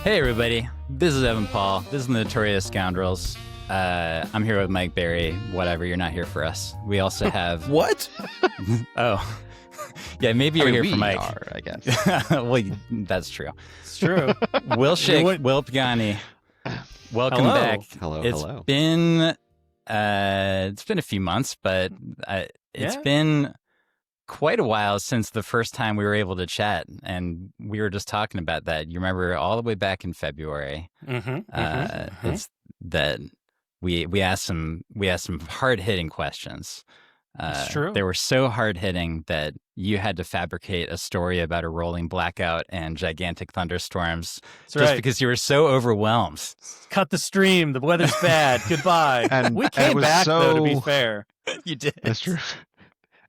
Hey everybody, this is Evan Paul. This is the Notorious Scoundrels. I'm here with Mike Berry. Whatever, you're not here for us. We also have What? Oh, yeah, maybe you're here for Mike. Are, I guess. Well, that's true. It's true. Will Shick, Will Pagani. Welcome Hello. back. Hello. It's been a few months, but it's been quite a while since the first time we were able to chat, and we were just talking about that. You remember all the way back in February. It's that we asked some hard hitting questions. It's true. They were so hard hitting that you had to fabricate a story about a rolling blackout and gigantic thunderstorms because you were so overwhelmed. Cut the stream. The weather's bad. Goodbye. And we came back, though, to be fair. You did. That's true.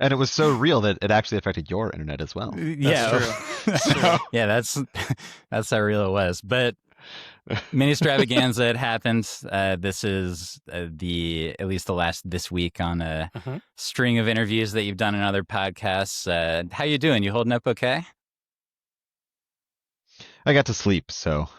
And it was so real that it actually affected your internet as well. That's true. Yeah, that's how real it was. But MINISTRAVAGANZA had happened. This is at least the last this week on a string of interviews that you've done in other podcasts. How you doing? You holding up okay? I got to sleep, so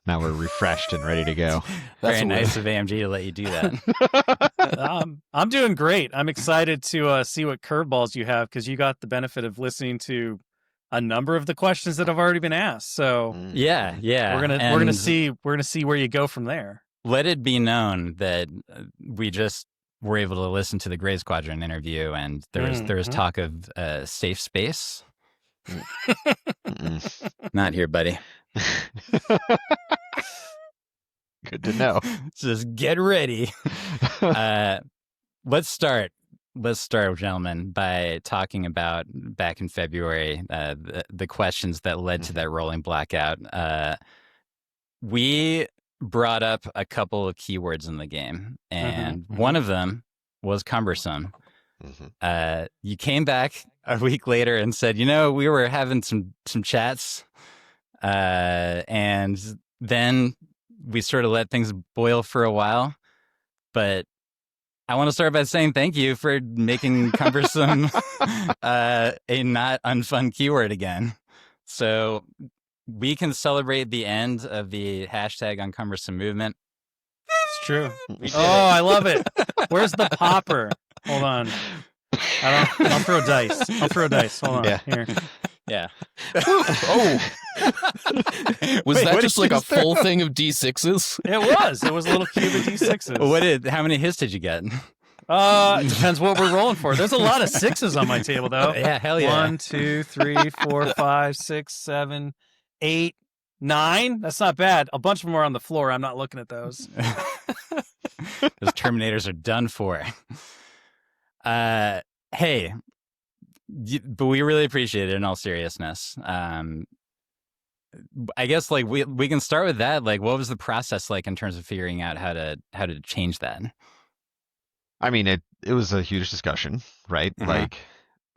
now we're refreshed and ready to go. Very nice of AMG to let you do that. I'm doing great. I'm excited to see what curveballs you have, because you got the benefit of listening to a number of the questions that have already been asked. So yeah, we're gonna see where you go from there. Let it be known that we just were able to listen to the Gray Squadron interview, and there was talk of safe space. Not here, buddy. Good to know. Just get ready. Let's start, gentlemen, by talking about back in February, the questions that led to that rolling blackout. We brought up a couple of keywords in the game, and one of them was cumbersome. You came back a week later and said, we were having some chats, and then we sort of let things boil for a while. But I want to start by saying thank you for making cumbersome a not unfun keyword again. So we can celebrate the end of the hashtag uncumbersome movement. It's true. I love it. Where's the popper? Hold on. I'll throw dice. Hold on. Here. Yeah. Was that just like a full thing of D6s? It was a little cube of D6s. How many hits did you get? It depends what we're rolling for. There's a lot of sixes on my table, though. Yeah, hell yeah. 1, 2, 3, 4, 5, 6, 7, 8, 9. That's not bad. A bunch of them are on the floor. I'm not looking at those. Those Terminators are done for. Hey, but we really appreciate it in all seriousness. I guess we can start with that. What was the process like in terms of figuring out how to change that? I mean, it was a huge discussion, right?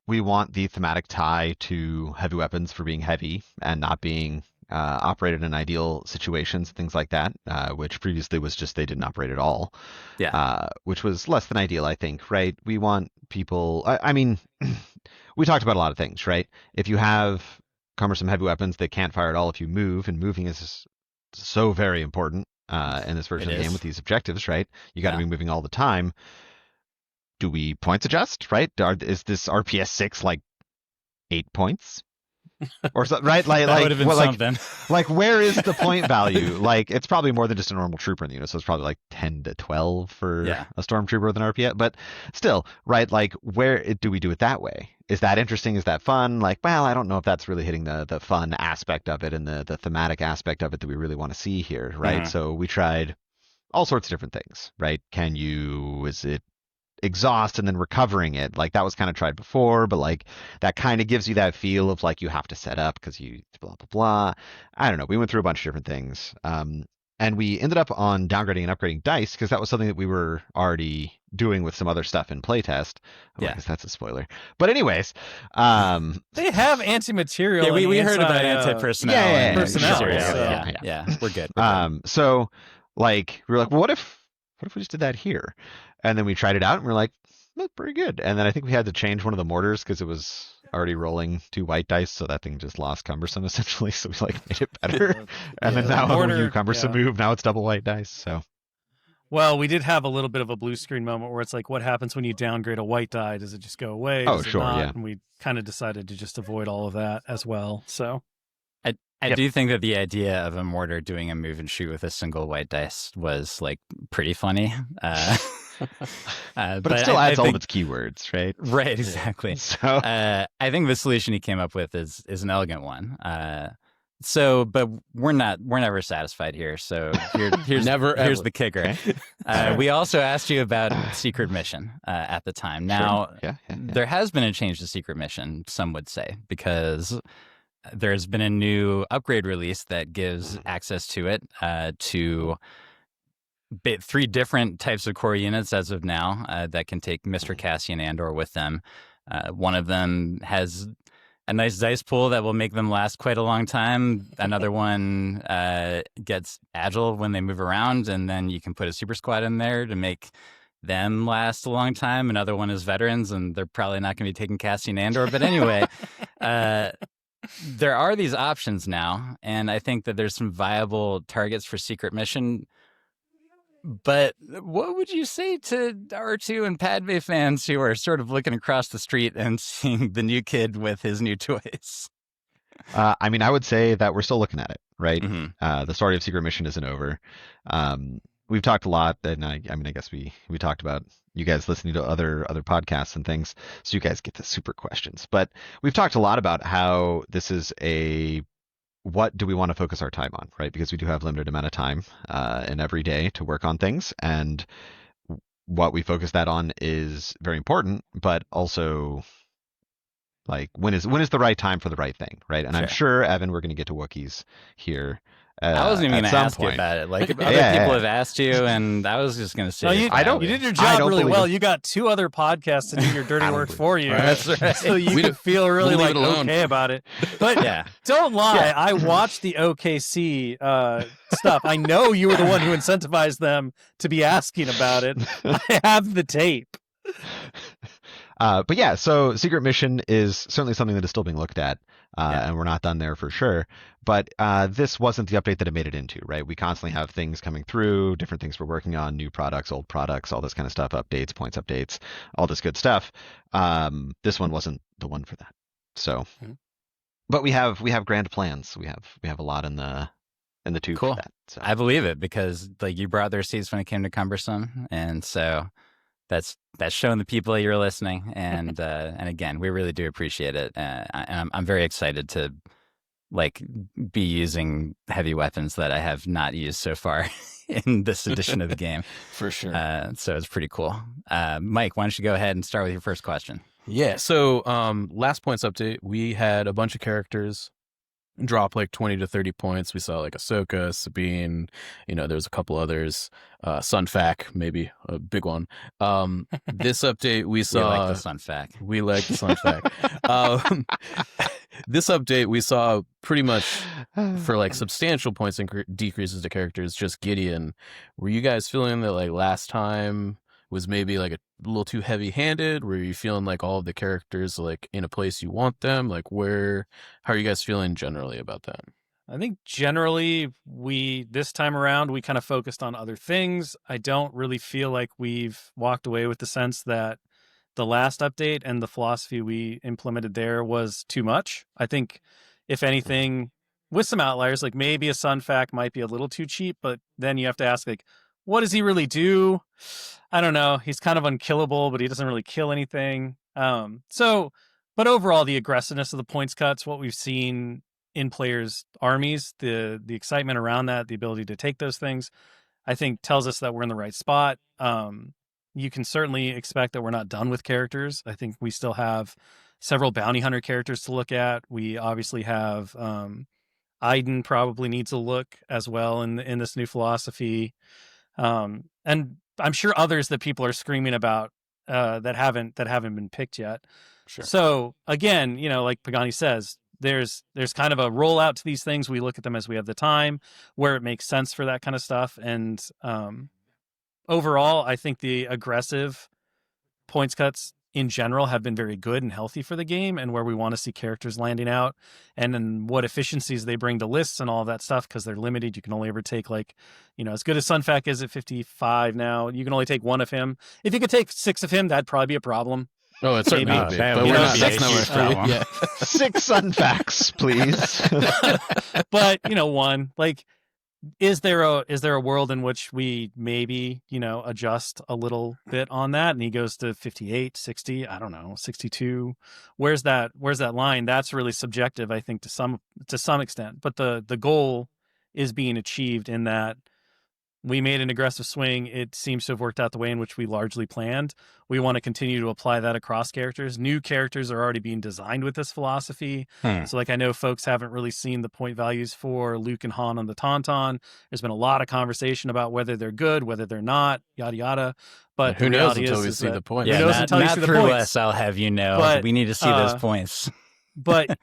We want the thematic tie to heavy weapons for being heavy and not being operated in ideal situations, things like that, which previously was just they didn't operate at all. Yeah. Which was less than ideal, I think, right? We want people, I mean, we talked about a lot of things, right? If you have cumbersome heavy weapons that can't fire at all if you move, and moving is so very important in this version of the game with these objectives, right? You got to be moving all the time. Do we points adjust, right? Is this RPS 6 like 8 points? Or something, right? That would have been something. Where is the point value? It's probably more than just a normal trooper in the unit, so it's probably like 10 to 12 for a stormtrooper with an RPS. But still, right? Where do we do it that way? Is that interesting? Is that fun? I don't know if that's really hitting the fun aspect of it and the thematic aspect of it that we really want to see here, right? So we tried all sorts of different things, right? Is it exhaust and then recovering it? That was kind of tried before, but that kind of gives you that feel of you have to set up because you blah blah blah. I don't know, we went through a bunch of different things, and we ended up on downgrading and upgrading dice because that was something that we were already doing with some other stuff in playtest. I guess that's a spoiler, but anyways, they have anti-material. Yeah, we heard about anti-personnel. Personnel. Yeah, we're good. So we were like, well, what if we just did that here? And then we tried it out and we're like, that's pretty good. And then I think we had to change one of the mortars because it was already rolling 2 white dice, so that thing just lost Cumbersome essentially. So we like made it better. And then now when you Cumbersome move, now it's double white dice. So. Well, we did have a little bit of a blue screen moment where it's like, what happens when you downgrade a white die? Does it just go away? Oh, Does sure, it not? yeah. And we kind of decided to just avoid all of that as well. So I do think that the idea of a mortar doing a move and shoot with a single white dice was like pretty funny. But it still adds all of its keywords, right? Right, exactly. So I think the solution he came up with is an elegant one. But we're never satisfied here. So here's the kicker. We also asked you about Secret Mission at the time. Now, there has been a change to Secret Mission, some would say, because there's been a new upgrade release that gives access to it to 3 different types of core units as of now that can take Mr. Cassian Andor with them. One of them has a nice dice pool that will make them last quite a long time. Another one gets agile when they move around, and then you can put a super squad in there to make them last a long time. Another one is veterans, and they're probably not going to be taking Cassian Andor. But anyway, there are these options now, and I think that there's some viable targets for Secret Mission. But what would you say to R2 and Padme fans who are sort of looking across the street and seeing the new kid with his new toys? I mean, I would say that we're still looking at it, right? The story of Secret Mission isn't over. We've talked a lot, and I guess we talked about you guys listening to other podcasts and things, so you guys get the super questions. But we've talked a lot about how this is what do we want to focus our time on, right? Because we do have limited amount of time in every day to work on things, and what we focus that on is very important, but also like when is the right time for the right thing, right? And I'm sure, Evan, we're going to get to Wookiees here. I wasn't even going to ask you about it. Like other people have asked you, and I was just going to say, you did your job really well. You got 2 other podcasts to do your dirty work for you. That's right. So you can feel really okay about it. But don't lie. I watched the OKC stuff. I know you were the one who incentivized them to be asking about it. I have the tape. But yeah, so Secret Mission is certainly something that is still being looked at, and we're not done there for sure. But this wasn't the update that it made it into, right? We constantly have things coming through, different things we're working on, new products, old products, all this kind of stuff, updates, points updates, all this good stuff. This one wasn't the one for that. So, but we have grand plans. We have a lot in the tube for that. So. I believe it because like you brought their seats when it came to Cumbersome, and so. That's showing the people that you're listening, and again, we really do appreciate it. And I'm very excited to like be using heavy weapons that I have not used so far in this edition of the game. For sure. So it's pretty cool. Mike, why don't you go ahead and start with your first question? Yeah. So last points update, we had a bunch of characters drop like 20 to 30 points. We saw like Ahsoka, Sabine, there was a couple others, Sunfac, maybe a big one. This update we saw. We like the Sunfac. We like the Sunfac. This update we saw pretty much for like substantial points decreases to characters, just Gideon. Were you guys feeling that like last time was maybe like a little too heavy-handed? Were you feeling like all of the characters like in a place you want them? Like how are you guys feeling generally about that? I think generally this time around we kind of focused on other things. I don't really feel like we've walked away with the sense that the last update and the philosophy we implemented there was too much. I think if anything, with some outliers, like maybe a Sunfac might be a little too cheap, but then you have to ask like, what does he really do? I don't know. He's kind of unkillable, but he doesn't really kill anything. But overall, the aggressiveness of the points cuts, what we've seen in players' armies, the excitement around that, the ability to take those things, I think tells us that we're in the right spot. You can certainly expect that we're not done with characters. I think we still have several bounty hunter characters to look at. We obviously have Iden probably needs a look as well in this new philosophy. And I'm sure others that people are screaming about that haven't been picked yet. Sure. So again, like Pagani says, there's kind of a rollout to these things. We look at them as we have the time, where it makes sense for that kind of stuff. And overall, I think the aggressive points cuts in general have been very good and healthy for the game, and where we want to see characters landing out, and then what efficiencies they bring to lists and all of that stuff, because they're limited. You can only ever take like, as good as Sunfac is at 55 now, you can only take one of him. If you could take 6 of him, that'd probably be a problem. Oh, it certainly would be. That But would we're not. be That's a not huge what we're problem. yeah. 6 Sunfacs, please. But one, like, is there a world in which we maybe adjust a little bit on that, and he goes to 58, 60, I don't know, 62? Where's that line? That's really subjective, I think, to some extent. But the goal is being achieved in that we made an aggressive swing. It seems to have worked out the way in which we largely planned. We want to continue to apply that across characters. New characters are already being designed with this philosophy. So, like, I know folks haven't really seen the point values for Luke and Han on the Tauntaun. There's been a lot of conversation about whether they're good, whether they're not, yada, yada. But who knows until we see the points? Yeah, Who knows not, until you not see the through points? us, I'll have you know. But, we need to see those points. But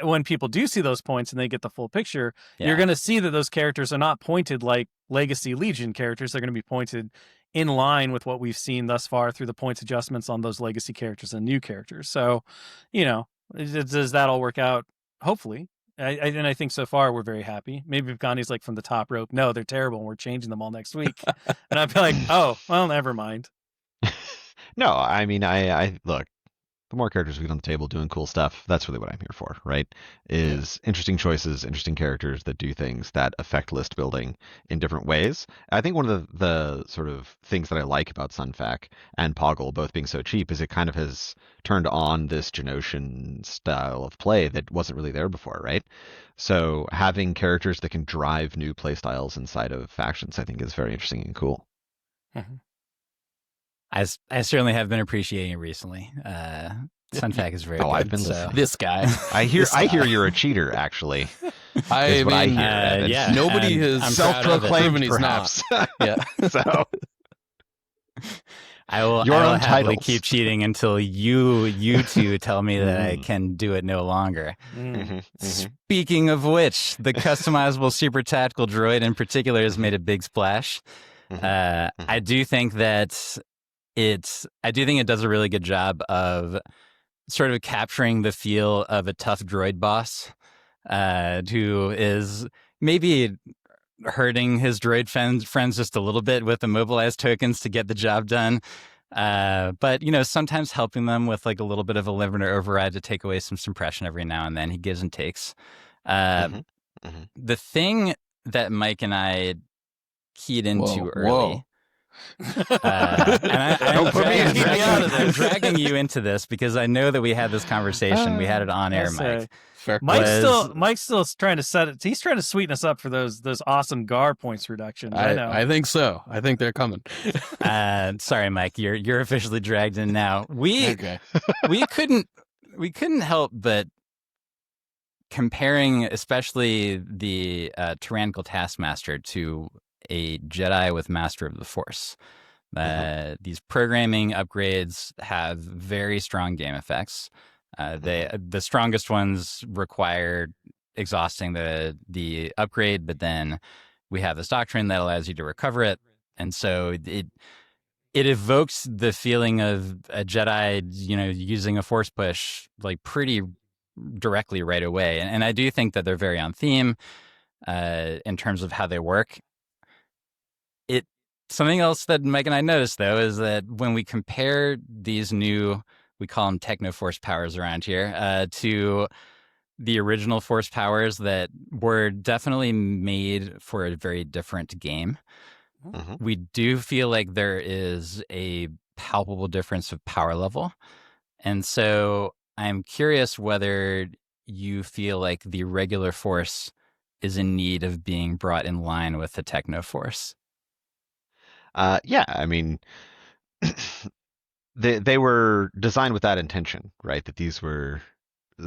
when people do see those points and they get the full picture, you're going to see that those characters are not pointed like Legacy Legion characters. They're going to be pointed in line with what we've seen thus far through the points adjustments on those legacy characters and new characters. So, does that all work out? Hopefully. And I think so far we're very happy. Maybe Pagani's like from the top rope, no, they're terrible and we're changing them all next week. And I'd be like, oh, well, never mind. No, I mean, I look, the more characters we get on the table doing cool stuff, that's really what I'm here for, right? Is interesting choices, interesting characters that do things that affect list building in different ways. I think one of the sort of things that I like about Sunfac and Poggle both being so cheap is it kind of has turned on this Geonosian style of play that wasn't really there before, right? So having characters that can drive new play styles inside of factions, I think, is very interesting and cool. Mm-hmm. I certainly have been appreciating it recently. Sunfac is very good. I've been so. listening. This guy. I hear you're a cheater, actually. I what I mean, hear, Evan. yeah. nobody I'm has proud of it. Self-proclaimed, he's perhaps. Yeah. So I will Your own happily titles. keep cheating until you two tell me that I can do it no longer. Speaking of which, the customizable super tactical droid in particular has made a big splash. I do think that it does a really good job of sort of capturing the feel of a tough droid boss who is maybe hurting his droid friends just a little bit with immobilized tokens to get the job done. But, sometimes helping them with like a little bit of a limiter override to take away some suppression every now and then. He gives and takes. The thing that Mike and I keyed into early. I'm dragging you into this because I know that we had this conversation. We had it on air, Mike. Fair. Mike's still trying to set it. He's trying to sweeten us up for those awesome GAR points reductions. I know. I think so. I think they're coming. Sorry, Mike. You're officially dragged in now. We couldn't help but comparing, especially the tyrannical taskmaster to a Jedi with Master of the Force. These programming upgrades have very strong game effects. The strongest ones require exhausting the upgrade, but then we have this doctrine that allows you to recover it, and so it evokes the feeling of a Jedi, using a Force push like pretty directly right away. And I do think that they're very on theme in terms of how they work. Something else that Mike and I noticed, though, is that when we compare these new, we call them techno-force powers around here, to the original force powers that were definitely made for a very different game, we do feel like there is a palpable difference of power level. And so I'm curious whether you feel like the regular force is in need of being brought in line with the techno-force. Yeah, I mean, they were designed with that intention, right? That these were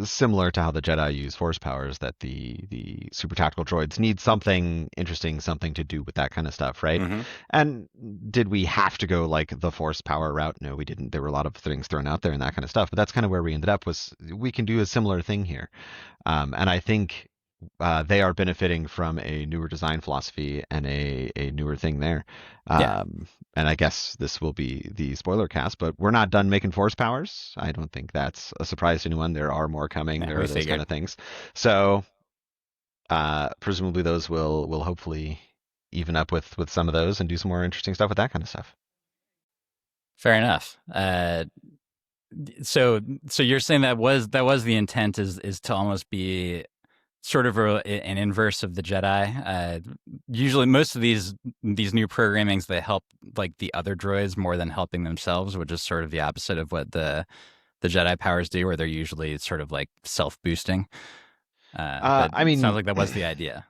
similar to how the Jedi use force powers, that the super tactical droids need something interesting, something to do with that kind of stuff, right? And did we have to go like the force power route? No, we didn't. There were a lot of things thrown out there and that kind of stuff, but that's kind of where we ended up. Was we can do a similar thing here, and I think they are benefiting from a newer design philosophy and a newer thing there. Yeah. And I guess this will be the spoiler cast, but we're not done making force powers. I don't think that's a surprise to anyone. There are more coming. Yeah, there we are those figured. kind of things. So presumably those will hopefully even up with some of those and do some more interesting stuff with that kind of stuff. Fair enough. So you're saying that was the intent is to almost be sort of an inverse of the Jedi. Usually, most of these new programmings, they help like the other droids more than helping themselves, which is sort of the opposite of what the Jedi powers do, where they're usually sort of like self-boosting. But I mean, it sounds like that was the idea.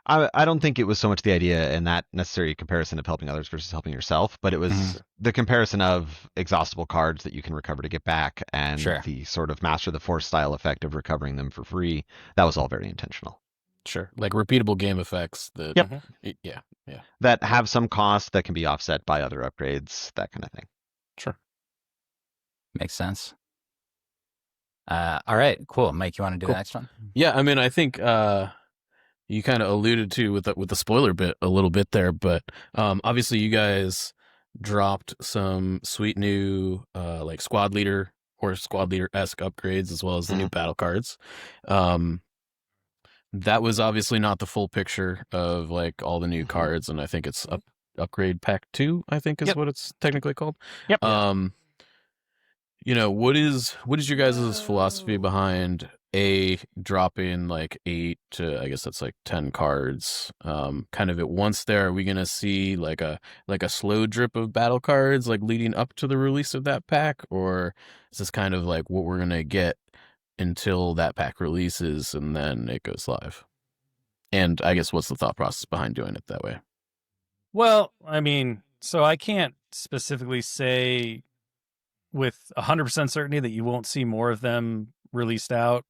I don't think it was so much the idea in that necessary comparison of helping others versus helping yourself, but it was the comparison of exhaustible cards that you can recover to get back and the sort of Master of the Force style effect of recovering them for free. That was all very intentional. Sure. Like repeatable game effects that yeah. That have some cost that can be offset by other upgrades, that kind of thing. Sure. Makes sense. All right, cool. Mike, you want to do the next one? Yeah, I mean, I think you kind of alluded to with the spoiler bit a little bit there, but obviously you guys dropped some sweet new like squad leader or squad leader-esque upgrades as well as the new battle cards. That was obviously not the full picture of like all the new cards, and I think it's upgrade pack 2, I think is what it's technically called. Yep. You know, what is your guys' philosophy behind dropping like 8 to, I guess that's like 10 cards kind of at once there? Are we gonna see like a slow drip of battle cards like leading up to the release of that pack, or is this kind of like what we're gonna get until that pack releases and then it goes live? And I guess what's the thought process behind doing it that way? Well, I mean, so I can't specifically say with 100% certainty that you won't see more of them released out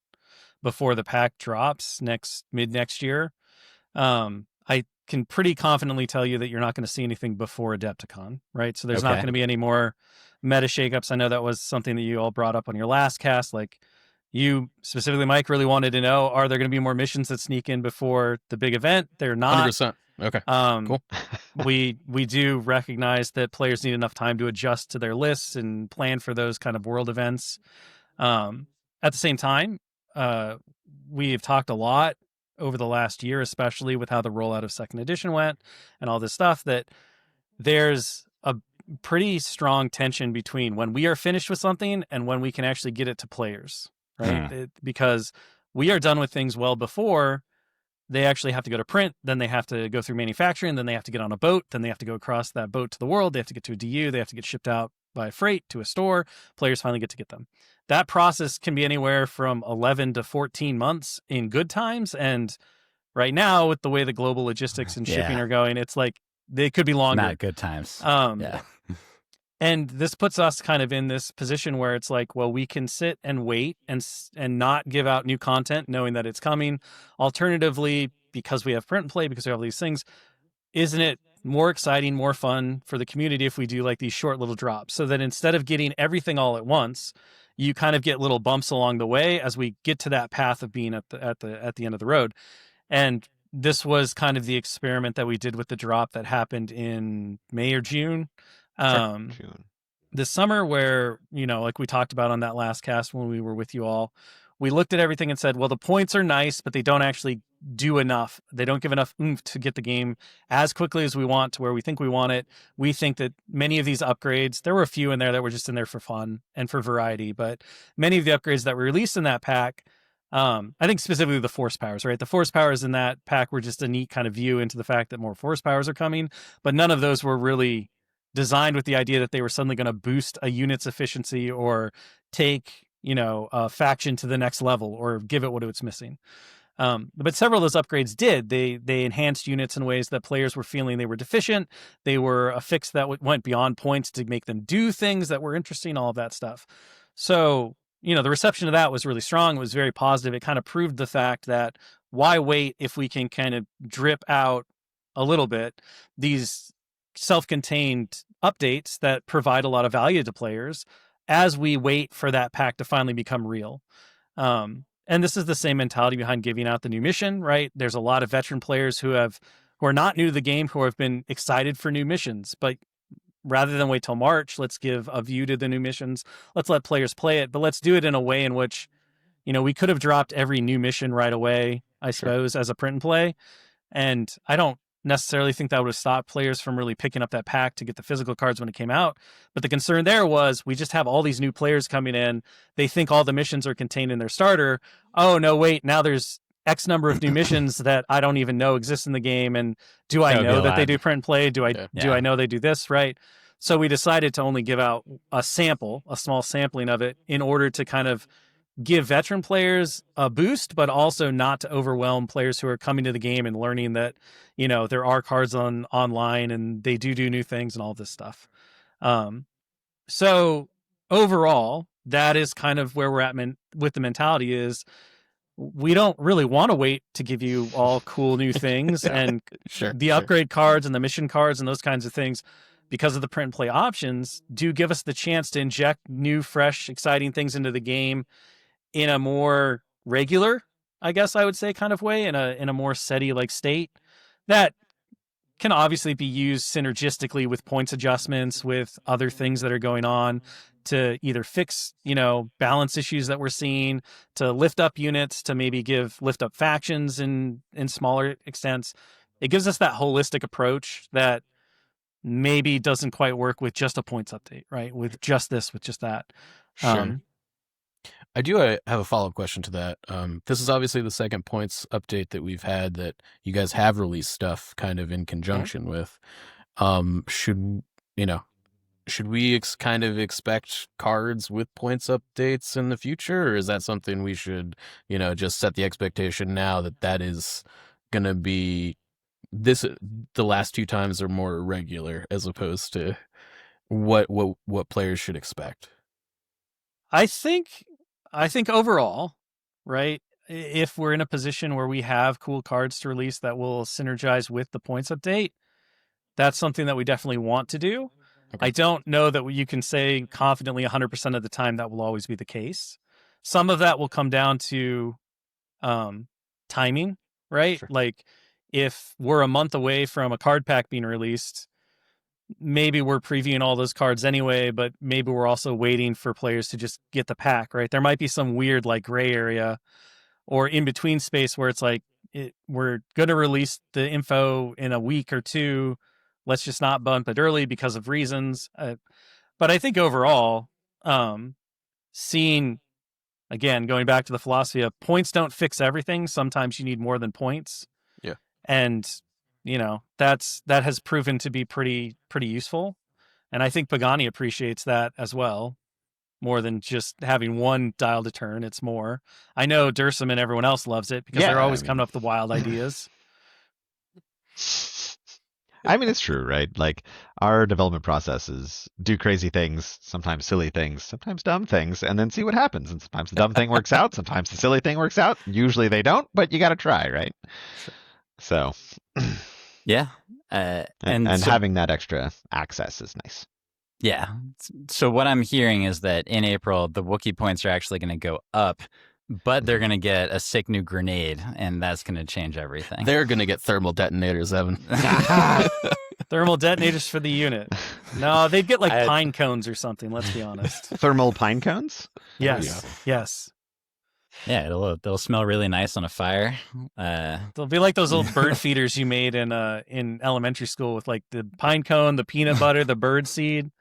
before the pack drops mid next year. I can pretty confidently tell you that you're not going to see anything before Adepticon, right? So there's not going to be any more meta shakeups. I know that was something that you all brought up on your last cast. Like you specifically, Mike, really wanted to know, are there going to be more missions that sneak in before the big event? They're not. 100%. Okay. Cool. we do recognize that players need enough time to adjust to their lists and plan for those kind of world events. At the same time, we have talked a lot over the last year, especially with how the rollout of second edition went and all this stuff, that there's a pretty strong tension between when we are finished with something and when we can actually get it to players, right? Because we are done with things well before they actually have to go to print, then they have to go through manufacturing, then they have to get on a boat, then they have to go across that boat to the world, they have to get to a DU, they have to get shipped out by freight to a store, players finally get to get them. That process can be anywhere from 11 to 14 months in good times, and right now, with the way the global logistics and shipping are going, it's like they could be longer. Not good times. And this puts us kind of in this position where it's like, well, we can sit and wait and not give out new content knowing that it's coming. Alternatively, because we have print and play, because we have all these things, isn't it more exciting, more fun for the community if we do like these short little drops, so that instead of getting everything all at once, you kind of get little bumps along the way as we get to that path of being at the end of the road. And this was kind of the experiment that we did with the drop that happened in May or June. June. This summer, where, you know, like we talked about on that last cast when we were with you all, we looked at everything and said, well, the points are nice, but they don't actually do enough. They don't give enough oomph to get the game as quickly as we want to where we think we want it. We think that many of these upgrades, there were a few in there that were just in there for fun and for variety, but many of the upgrades that were released in that pack, I think specifically the force powers, right? The force powers in that pack were just a neat kind of view into the fact that more force powers are coming, but none of those were really designed with the idea that they were suddenly going to boost a unit's efficiency or take, you know, a faction to the next level or give it what it's missing. But several of those upgrades did. They enhanced units in ways that players were feeling they were deficient. They were a fix that went beyond points to make them do things that were interesting, all of that stuff. So, you know, the reception of that was really strong. It was very positive. It kind of proved the fact that why wait if we can kind of drip out a little bit these self-contained updates that provide a lot of value to players as we wait for that pack to finally become real. and this is the same mentality behind giving out the new mission, right? There's a lot of veteran players who are not new to the game, who have been excited for new missions, but rather than wait till March, let's give a view to the new missions. Let's let players play it, but let's do it in a way in which, we could have dropped every new mission right away, I suppose, as a print and play. And I don't necessarily think that would have stopped players from really picking up that pack to get the physical cards when it came out. But the concern there was we just have all these new players coming in. They think all the missions are contained in their starter. Oh, no, wait, now there's X number of new missions that I don't even know exist in the game. And do I know that they do print and play? Do I know they do this, right? So we decided to only give out a small sampling of it, in order to kind of give veteran players a boost, but also not to overwhelm players who are coming to the game and learning that, there are cards online and they do new things and all this stuff. So overall, that is kind of where we're at with the mentality is we don't really want to wait to give you all cool new things and the upgrade cards and the mission cards and those kinds of things, because of the print and play options, do give us the chance to inject new, fresh, exciting things into the game in a more regular, I guess I would say, kind of way, in a more steady like state that can obviously be used synergistically with points adjustments, with other things that are going on to either fix, balance issues that we're seeing, to lift up units, to maybe lift up factions in smaller extents. It gives us that holistic approach that maybe doesn't quite work with just a points update, right? With just this, with just that. Sure. I do have a follow-up question to that. This is obviously the second points update that we've had that you guys have released stuff kind of in conjunction with. Should we kind of expect cards with points updates in the future, or is that something we should, just set the expectation now that is going to be the last two times are more irregular as opposed to what players should expect? I think overall, right, if we're in a position where we have cool cards to release that will synergize with the points update, that's something that we definitely want to do. Okay. I don't know that you can say confidently 100% of the time that will always be the case. Some of that will come down to timing, right? Sure. Like if we're a month away from a card pack being released, maybe we're previewing all those cards anyway, but maybe we're also waiting for players to just get the pack, right? There might be some weird like gray area or in between space where it's like, we're going to release the info in a week or two. Let's just not bump it early because of reasons. But I think overall, seeing, again, going back to the philosophy of points don't fix everything. Sometimes you need more than points. Yeah. And that has proven to be pretty useful. And I think Pagani appreciates that as well, more than just having one dial to turn. It's more. I know Dursum and everyone else loves it because they're always coming up with wild ideas. I mean, it's true, right? Like, our development processes do crazy things, sometimes silly things, sometimes dumb things, and then see what happens. And sometimes the dumb thing works out, sometimes the silly thing works out. Usually they don't, but you got to try, right? So... Yeah. And so, having that extra access is nice. Yeah. So what I'm hearing is that in April, the Wookiee points are actually going to go up, but they're going to get a sick new grenade, and that's going to change everything. They're going to get thermal detonators, Evan. Thermal detonators for the unit. No, they'd get like pine cones or something, let's be honest. Thermal pine cones? Yes. Yes. Yeah, it'll smell really nice on a fire. They'll be like those old bird feeders you made in elementary school with like the pine cone, the peanut butter, the bird seed.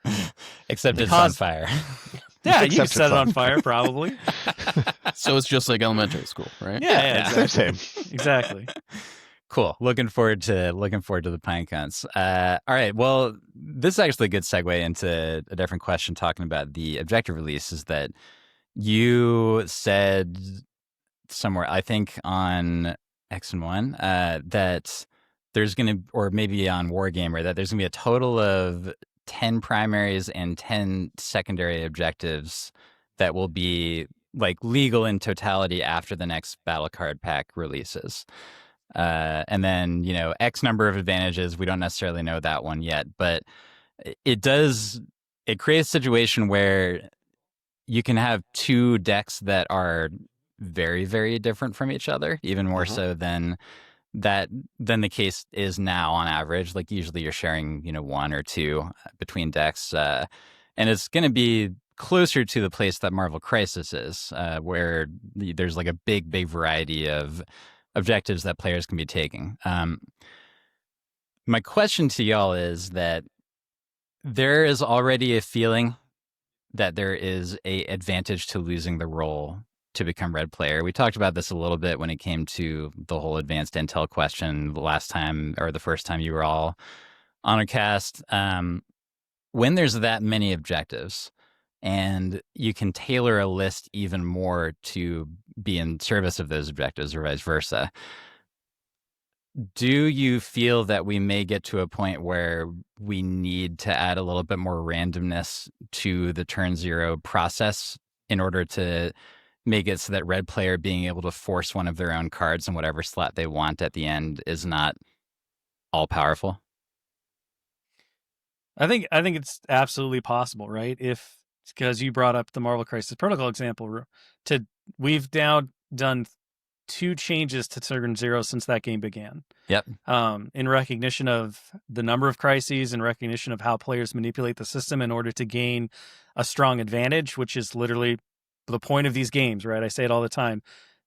Except it's on fire. Yeah, you can set it on fire probably. So it's just like elementary school, right? Yeah, exactly. Same. Exactly. Cool. Looking forward to the pine cones. All right. Well, this is actually a good segue into a different question talking about the objective release. Is that you said somewhere, I think on X and One, that there's going to, or maybe on Wargamer, that there's going to be a total of 10 primaries and 10 secondary objectives that will be like legal in totality after the next battle card pack releases. And then, X number of advantages. We don't necessarily know that one yet, but it creates a situation where you can have two decks that are very, very different from each other, even more so than the case is now on average. Like usually you're sharing, 1 or 2 between decks, and it's going to be closer to the place that Marvel Crisis is, where there's like a big, big variety of objectives that players can be taking. My question to y'all is that there is already a feeling that there is a advantage to losing the role to become red player. We talked about this a little bit when it came to the whole advanced intel question the last time, or the first time you were all on a cast. When there's that many objectives and you can tailor a list even more to be in service of those objectives or vice versa, do you feel that we may get to a point where we need to add a little bit more randomness to the turn 0 process in order to make it so that red player being able to force one of their own cards in whatever slot they want at the end is not all-powerful? I think it's absolutely possible, right? Because you brought up the Marvel Crisis Protocol example, we've now done 2 changes to turn 0 since that game began. Yep. In recognition of the number of crises and recognition of how players manipulate the system in order to gain a strong advantage, which is literally the point of these games, right? I say it all the time.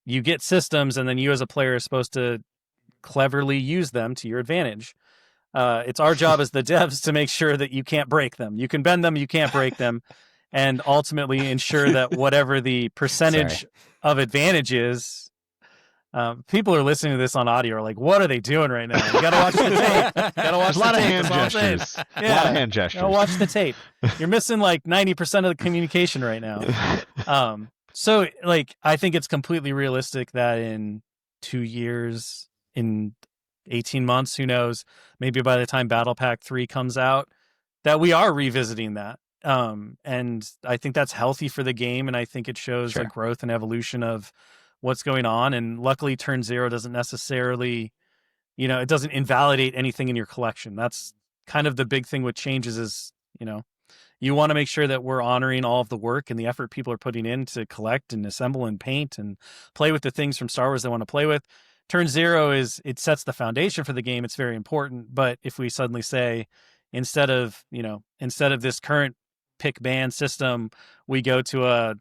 You get systems, and then you as a player are supposed to cleverly use them to your advantage. It's our job as the devs to make sure that you can't break them. You can bend them, you can't break them, and ultimately ensure that whatever the percentage of advantage is. People are listening to this on audio are like, what are they doing right now? You gotta watch the tape. Gotta watch a lot the of tape. hand gestures. Yeah. A lot of hand gestures. Watch the tape. You're missing like 90% of the communication right now. So like, I think it's completely realistic that in 2 years, in 18 months, who knows, maybe by the time Battle Pack 3 comes out, that we are revisiting that. And I think that's healthy for the game. And I think it shows the growth and evolution of what's going on. And luckily turn 0 doesn't necessarily, it doesn't invalidate anything in your collection. That's kind of the big thing with changes is, you want to make sure that we're honoring all of the work and the effort people are putting in to collect and assemble and paint and play with the things from Star Wars they want to play with. Turn 0 it sets the foundation for the game. It's very important. But if we suddenly say, instead of this current pick ban system, we go to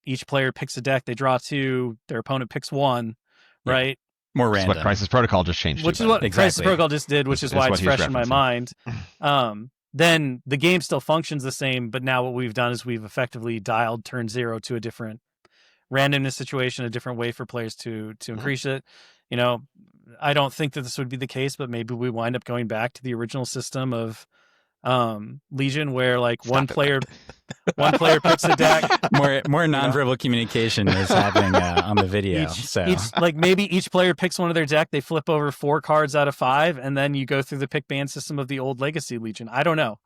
each player picks a deck, they draw 2, their opponent picks 1, right? More random. That's what Crisis Protocol just changed. Which is what Crisis Protocol just did, which is why it's fresh in my mind. Then the game still functions the same, but now what we've done is we've effectively dialed turn 0 to a different randomness situation, a different way for players to increase it. I don't think that this would be the case, but maybe we wind up going back to the original system of Legion, where like one player picks a deck. More nonverbal communication is happening on the video. Maybe each player picks one of their deck, they flip over 4 cards out of 5, and then you go through the pick ban system of the old Legacy Legion. I don't know,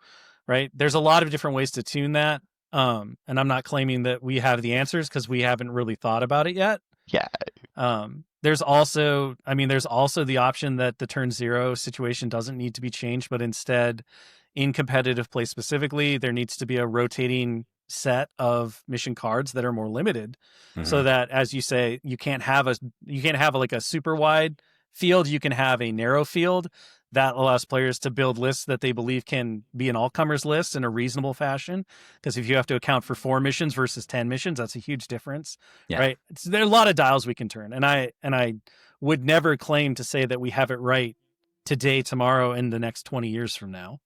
right? There's a lot of different ways to tune that, and I'm not claiming that we have the answers because we haven't really thought about it yet. Yeah. There's also the option that the turn 0 situation doesn't need to be changed, but instead, in competitive play specifically, there needs to be a rotating set of mission cards that are more limited, so that, as you say, you can't have like a super wide field. You can have a narrow field that allows players to build lists that they believe can be an all-comers list in a reasonable fashion. Because if you have to account for 4 missions versus 10 missions, that's a huge difference, right? There are a lot of dials we can turn, and I would never claim to say that we have it right today, tomorrow, and the next 20 years from now.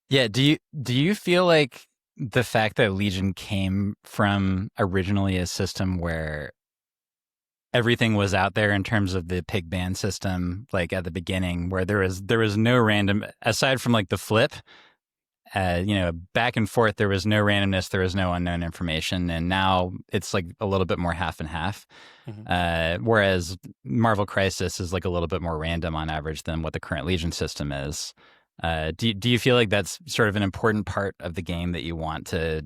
Yeah. Do you feel like the fact that Legion came from originally a system where everything was out there in terms of the pick ban system, like at the beginning, where there was no random, aside from like the flip, back and forth, there was no randomness, there was no unknown information, and now it's like a little bit more half and half. Whereas Marvel Crisis is like a little bit more random on average than what the current Legion system is. Do you feel like that's sort of an important part of the game that you want to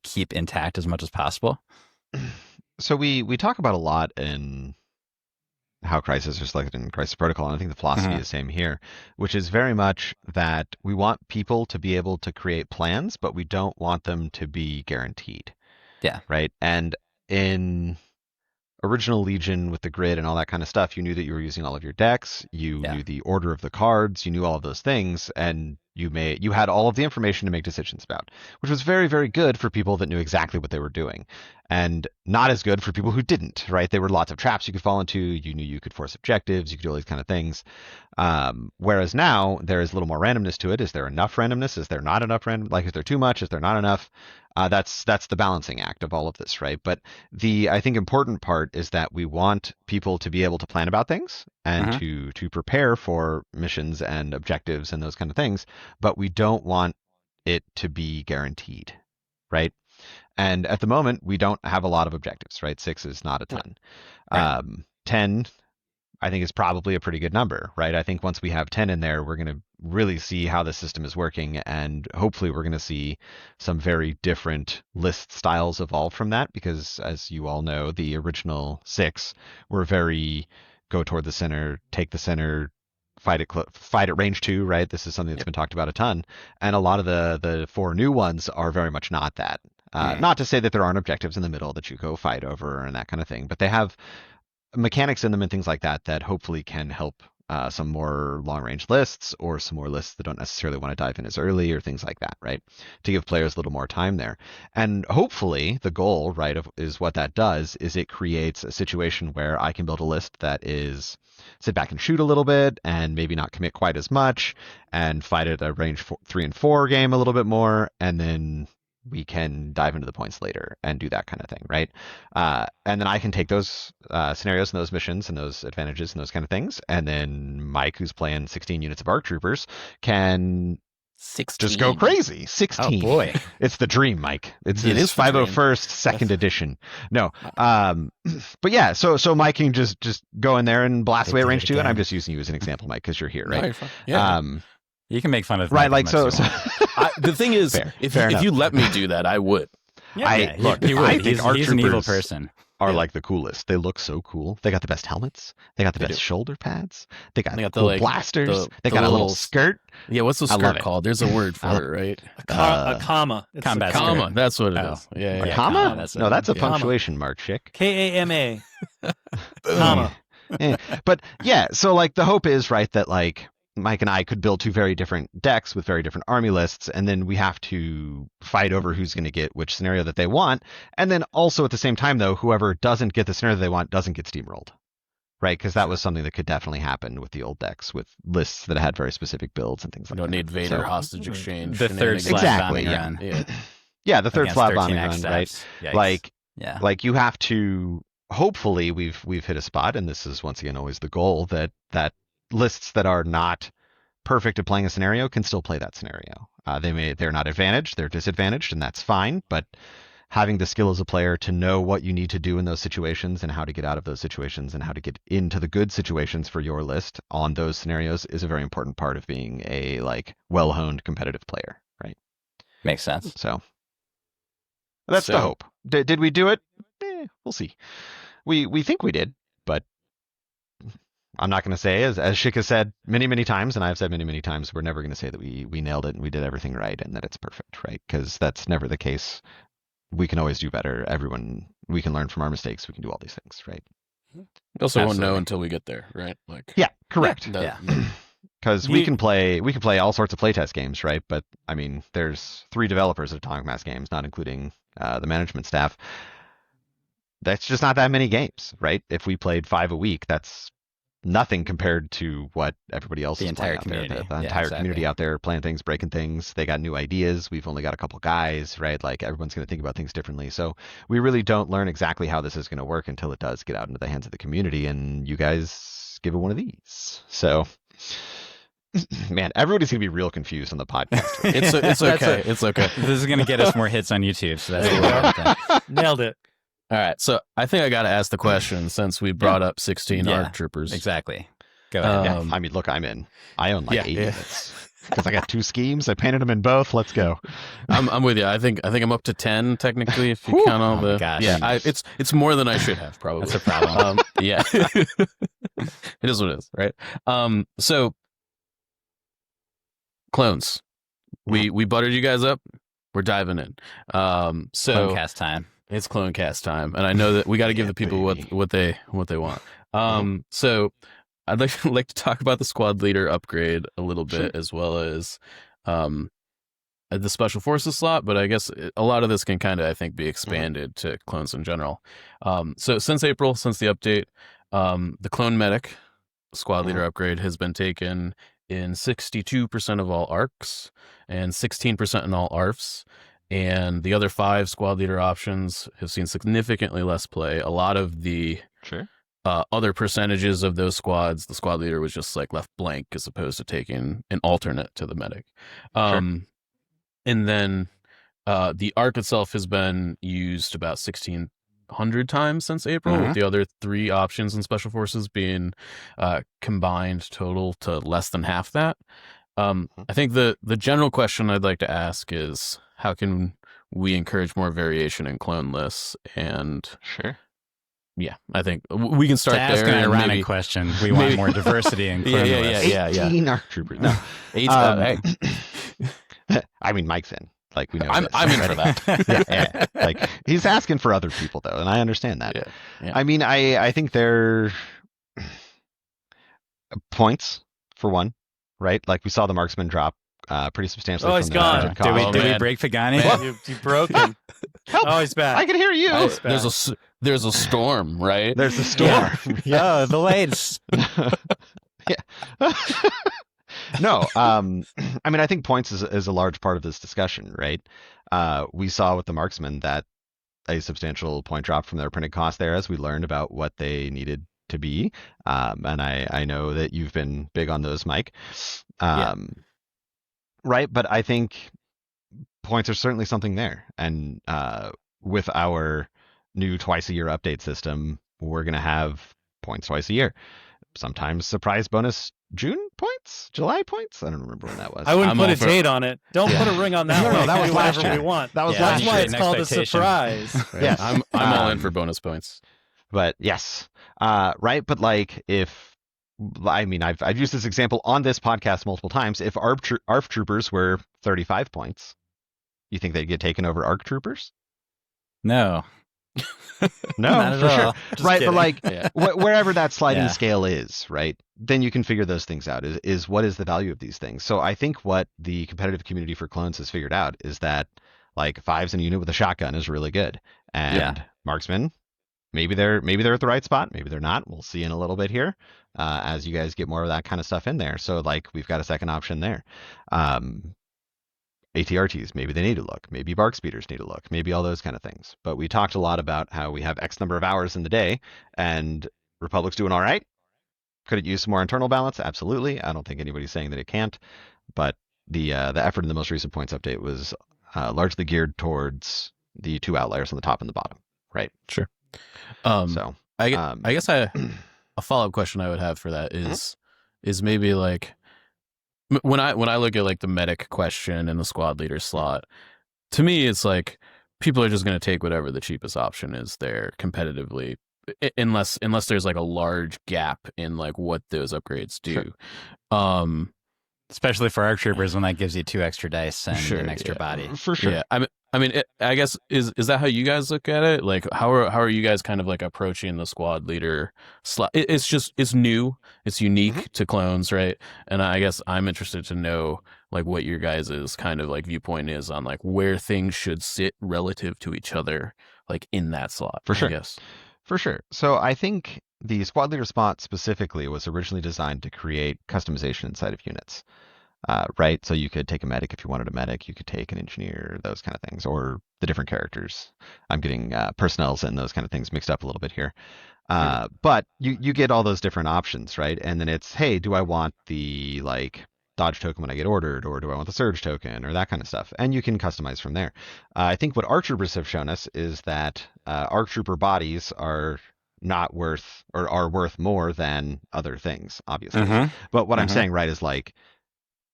keep intact as much as possible? So we talk about a lot in how Crisis are selected in Crisis Protocol, and I think the philosophy is the same here, which is very much that we want people to be able to create plans, but we don't want them to be guaranteed. Yeah. Right? And in original Legion with the grid and all that kind of stuff, you knew that you were using all of your decks, you knew the order of the cards, you knew all of those things, and you had all of the information to make decisions about, which was very, very good for people that knew exactly what they were doing, and not as good for people who didn't, right? There were lots of traps you could fall into. You knew you could force objectives, you could do all these kind of things. Whereas now there is a little more randomness to it. Is there enough randomness? Is there not enough random? Like, is there too much? Is there not enough? That's the balancing act of all of this, right? But the, I think, important part is that we want people to be able to plan about things and to prepare for missions and objectives and those kind of things, but we don't want it to be guaranteed, right? And at the moment, we don't have a lot of objectives, right? 6 is not a ton. Right. 10, I think, is probably a pretty good number, right? I think once we have 10 in there, we're going to really see how the system is working, and hopefully we're going to see some very different list styles evolve from that, because as you all know, the original 6 were very go toward the center, take the center, fight at range 2, right? This is something that's been talked about a ton, and a lot of the 4 new ones are very much not that. Not to say that there aren't objectives in the middle that you go fight over and that kind of thing, but they have mechanics in them and things like that that hopefully can help some more long-range lists, or some more lists that don't necessarily want to dive in as early, or things like that, right? To give players a little more time there. And hopefully the goal, right, is what that does is it creates a situation where I can build a list that is sit back and shoot a little bit, and maybe not commit quite as much, and fight at a range 3 and 4 game a little bit more, and then we can dive into the points later and do that kind of thing, right? And then I can take those scenarios and those missions and those advantages and those kind of things, and then Mike, who's playing 16 units of ARC Troopers, can 16. just go crazy. 16. Oh boy, it's the dream, Mike. It is 501st second edition. No, but yeah. So Mike can just go in there and blast away at range 2, and I'm just using you as an example, Mike, because you're here, right? No, yeah. You can make fun of right, like so. The thing is, fair if you let me do that, I would. Yeah, look, he would. I think He's an evil person. Are like the coolest. They look so cool. They got the best helmets. They got the best shoulder pads. They got the, cool blasters. They got a little skirt. Yeah, what's the skirt called? There's a word for it, right? A comma. It's combat a comma. skirt. That's what it is. Yeah, A yeah. comma? No, that's a punctuation mark, Shick. KAMA. Comma. But yeah, so like the hope is, right, that like Mike and I could build 2 very different decks with very different army lists, and then we have to fight over who's going to get which scenario that they want. And then also at the same time, though, whoever doesn't get the scenario they want doesn't get steamrolled, right? Because that was something that could definitely happen with the old decks, with lists that had very specific builds and things like that. You don't need Vader hostage exchange. The third slab exactly, bombing yeah. run. Yeah, the third Against slab 13 bombing run, X-steps. right? Yikes. Like you have to. Hopefully, we've hit a spot, and this is once again always the goal, that lists that are not perfect at playing a scenario can still play that scenario. They're not advantaged, they're disadvantaged, and that's fine. But having the skill as a player to know what you need to do in those situations, and how to get out of those situations, and how to get into the good situations for your list on those scenarios is a very important part of being a well-honed competitive player, right? Makes sense. So that's the hope. Did we do it? We'll see. We think we did, but I'm not going to say, as Shick has said many, many times, and I've said many, many times, we're never going to say that we nailed it and we did everything right and that it's perfect, right? Because that's never the case. We can always do better. We can learn from our mistakes. We can do all these things, right? We also won't know until we get there, right? Yeah, correct. Yeah. Because we can play all sorts of playtest games, right? But I mean, there's 3 developers of Atomic Mass games, not including the management staff. That's just not that many games, right? If we played 5 a week, that's nothing compared to what everybody else is playing out there. The entire community out there playing things, breaking things. They got new ideas. We've only got a couple guys, right? Like everyone's going to think about things differently. So we really don't learn exactly how this is going to work until it does get out into the hands of the community, and you guys give it one of these. So, man, everybody's going to be real confused on the podcast. It's okay. It's okay. This is going to get us more hits on YouTube. So that's Nailed it. All right, so I think I got to ask the question since we brought up 16 ARC Troopers. Exactly. Go ahead. I mean, look, I'm in. I own 8 units because I got 2 schemes. I painted them in both. Let's go. I'm with you. I think I'm up to 10 technically if you count all the. Gosh. Yeah, it's more than I should have probably. That's a problem. Yeah, it is what it is, right? So clones, we buttered you guys up. We're diving in. So Clonecast time. It's Clone Cast time, and I know that we got to give the people what they want. So I'd like to talk about the squad leader upgrade a little bit, as well as the special forces slot. But I guess a lot of this can kind of, I think, be expanded to clones in general. So since April, since the update, the clone medic squad leader upgrade has been taken in 62% of all ARCs and 16% in all ARFs. And the other 5 squad leader options have seen significantly less play. A lot of the other percentages of those squads, the squad leader was just like left blank as opposed to taking an alternate to the medic. And then the ARC itself has been used about 1,600 times since April, with the other 3 options in Special Forces being combined total to less than half that. I think the general question I'd like to ask is, how can we encourage more variation in clone lists? And yeah, I think we can start to ask there. An ironic question. We want more diversity in clone lists. 18 ARC troopers. No. I mean, Mike's in. Like, we know I'm in for that. Like, he's asking for other people, though, and I understand that. I mean, I think they're points, for one, right? Like, we saw the marksman drop pretty substantially. He's gone. Did we break Pagani? You broke him. Help! Oh, he's back. I can hear you. There's a storm, right? There's a storm. Oh, the lights. No, I mean, I think points is a large part of this discussion, right? We saw with the marksman that a substantial point drop from their printed cost there as we learned about what they needed to be. And I know that you've been big on those, Mike. Right, but I think points are certainly something there. And with our new twice-a-year update system, we're going to have points twice a year. Sometimes surprise bonus June points? July points? I don't remember when that was. I wouldn't put a date on it. Don't put a ring on that one. No, that was last year. We want. That was That's last why year. it's called a surprise. Right. Yes. I'm all in for bonus points. But yes. Right, but like I mean, I've used this example on this podcast multiple times. If ARF troopers were 35 points, you think they'd get taken over ARC troopers? No. No, for sure. Right, kidding. but like wherever that sliding scale is, right, then you can figure those things out. Is what is the value of these things? So I think what the competitive community for clones has figured out is that like 5s in a unit with a shotgun is really good, and marksmen, maybe they're at the right spot, maybe they're not. We'll see in a little bit here as you guys get more of that kind of stuff in there. So like we've got a second option there. ATRTs, maybe they need to look. Maybe bark speeders need to look. Maybe all those kind of things. But we talked a lot about how we have X number of hours in the day, and Republic's doing all right. Could it use some more internal balance? Absolutely. I don't think anybody's saying that it can't. But the effort in the most recent points update was largely geared towards the 2 outliers on the top and the bottom. Right. Sure. So I guess a follow-up question I would have for that is maybe like, when I look at like the medic question and the squad leader slot, to me it's like people are just going to take whatever the cheapest option is there competitively, unless there's like a large gap in like what those upgrades do. Sure. Especially for ARC troopers when that gives you 2 extra dice and an extra body. For sure. Yeah. I mean, I guess is that how you guys look at it? Like, how are you guys kind of like approaching the squad leader slot? It's new, it's unique to clones, right? And I guess I'm interested to know like what your guys' kind of like viewpoint is on like where things should sit relative to each other, like in that slot. For sure. I guess. For sure. So I think the squad leader spot specifically was originally designed to create customization inside of units. Right, so you could take a medic if you wanted a medic. You could take an engineer, those kind of things, or the different characters. I'm getting personnels and those kind of things mixed up a little bit here. But you get all those different options, right? And then it's, hey, do I want the like dodge token when I get ordered, or do I want the surge token, or that kind of stuff? And you can customize from there. I think what ARC troopers have shown us is that ARC trooper bodies are not worth, or are worth more than other things, obviously. But what I'm saying, right, is like,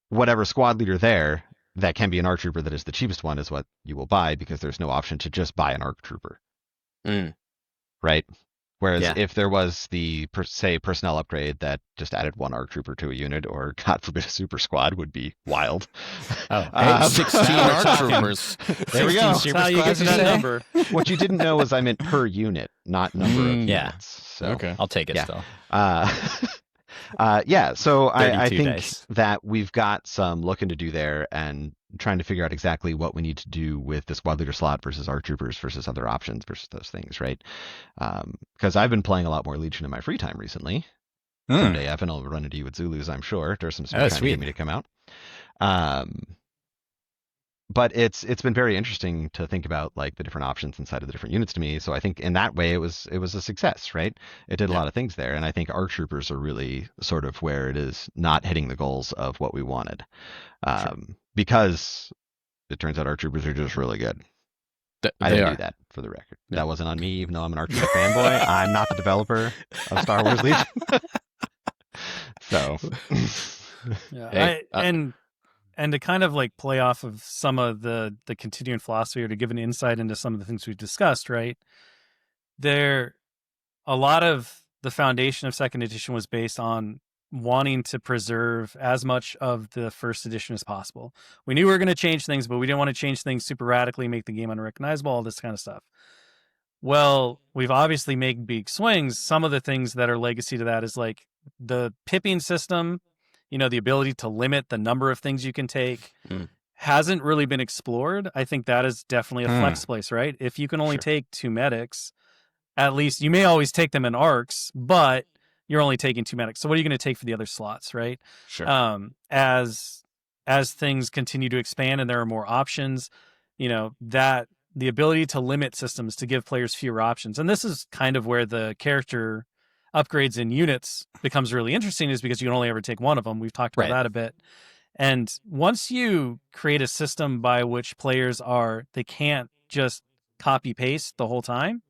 whatever squad leader there that can be an ARC trooper that is the cheapest one is what you will buy, because there's no option to just buy an ARC trooper. Right? Whereas if there was the, say, personnel upgrade that just added 1 ARC trooper to a unit, or God forbid a super squad, would be wild. Hey, 16 ARC troopers. There we go. That's how you get to that number. What you didn't know was I meant per unit, not number of units. So, okay. I'll take it still. So I think dice. that we've got some looking to do there and trying to figure out exactly what we need to do with the squad leader slot versus ARC troopers versus other options versus those things, right? Because I've been playing a lot more Legion in my free time recently. Someday Evan will run into you with Zulus, I'm sure. There's some trying to get me to come out. But it's been very interesting to think about like the different options inside of the different units to me. So I think in that way it was a success, right? It did a lot of things there, and I think ARC troopers are really sort of where it is not hitting the goals of what we wanted, because it turns out ARC troopers are just really good. I didn't do that, for the record. Yeah. That wasn't on me, even though I'm an ARC trooper fanboy. I'm not the developer of Star Wars Legion. So, And to kind of like play off of some of the continuing philosophy, or to give an insight into some of the things we've discussed, right? A lot of the foundation of second edition was based on wanting to preserve as much of the first edition as possible. We knew we were going to change things, but we didn't want to change things super radically, make the game unrecognizable, all this kind of stuff. Well, we've obviously made big swings. Some of the things that are legacy to that is like the pipping system, the ability to limit the number of things you can take hasn't really been explored. I think that is definitely a flex place, right? If you can only take 2 medics, at least you may always take them in arcs, but you're only taking 2 medics. So what are you going to take for the other slots, right? Sure. As things continue to expand and there are more options, that the ability to limit systems to give players fewer options. And this is kind of where the character upgrades in units becomes really interesting, is because you can only ever take one of them. We've talked about that a bit. And once you create a system by which players they can't just copy paste the whole time,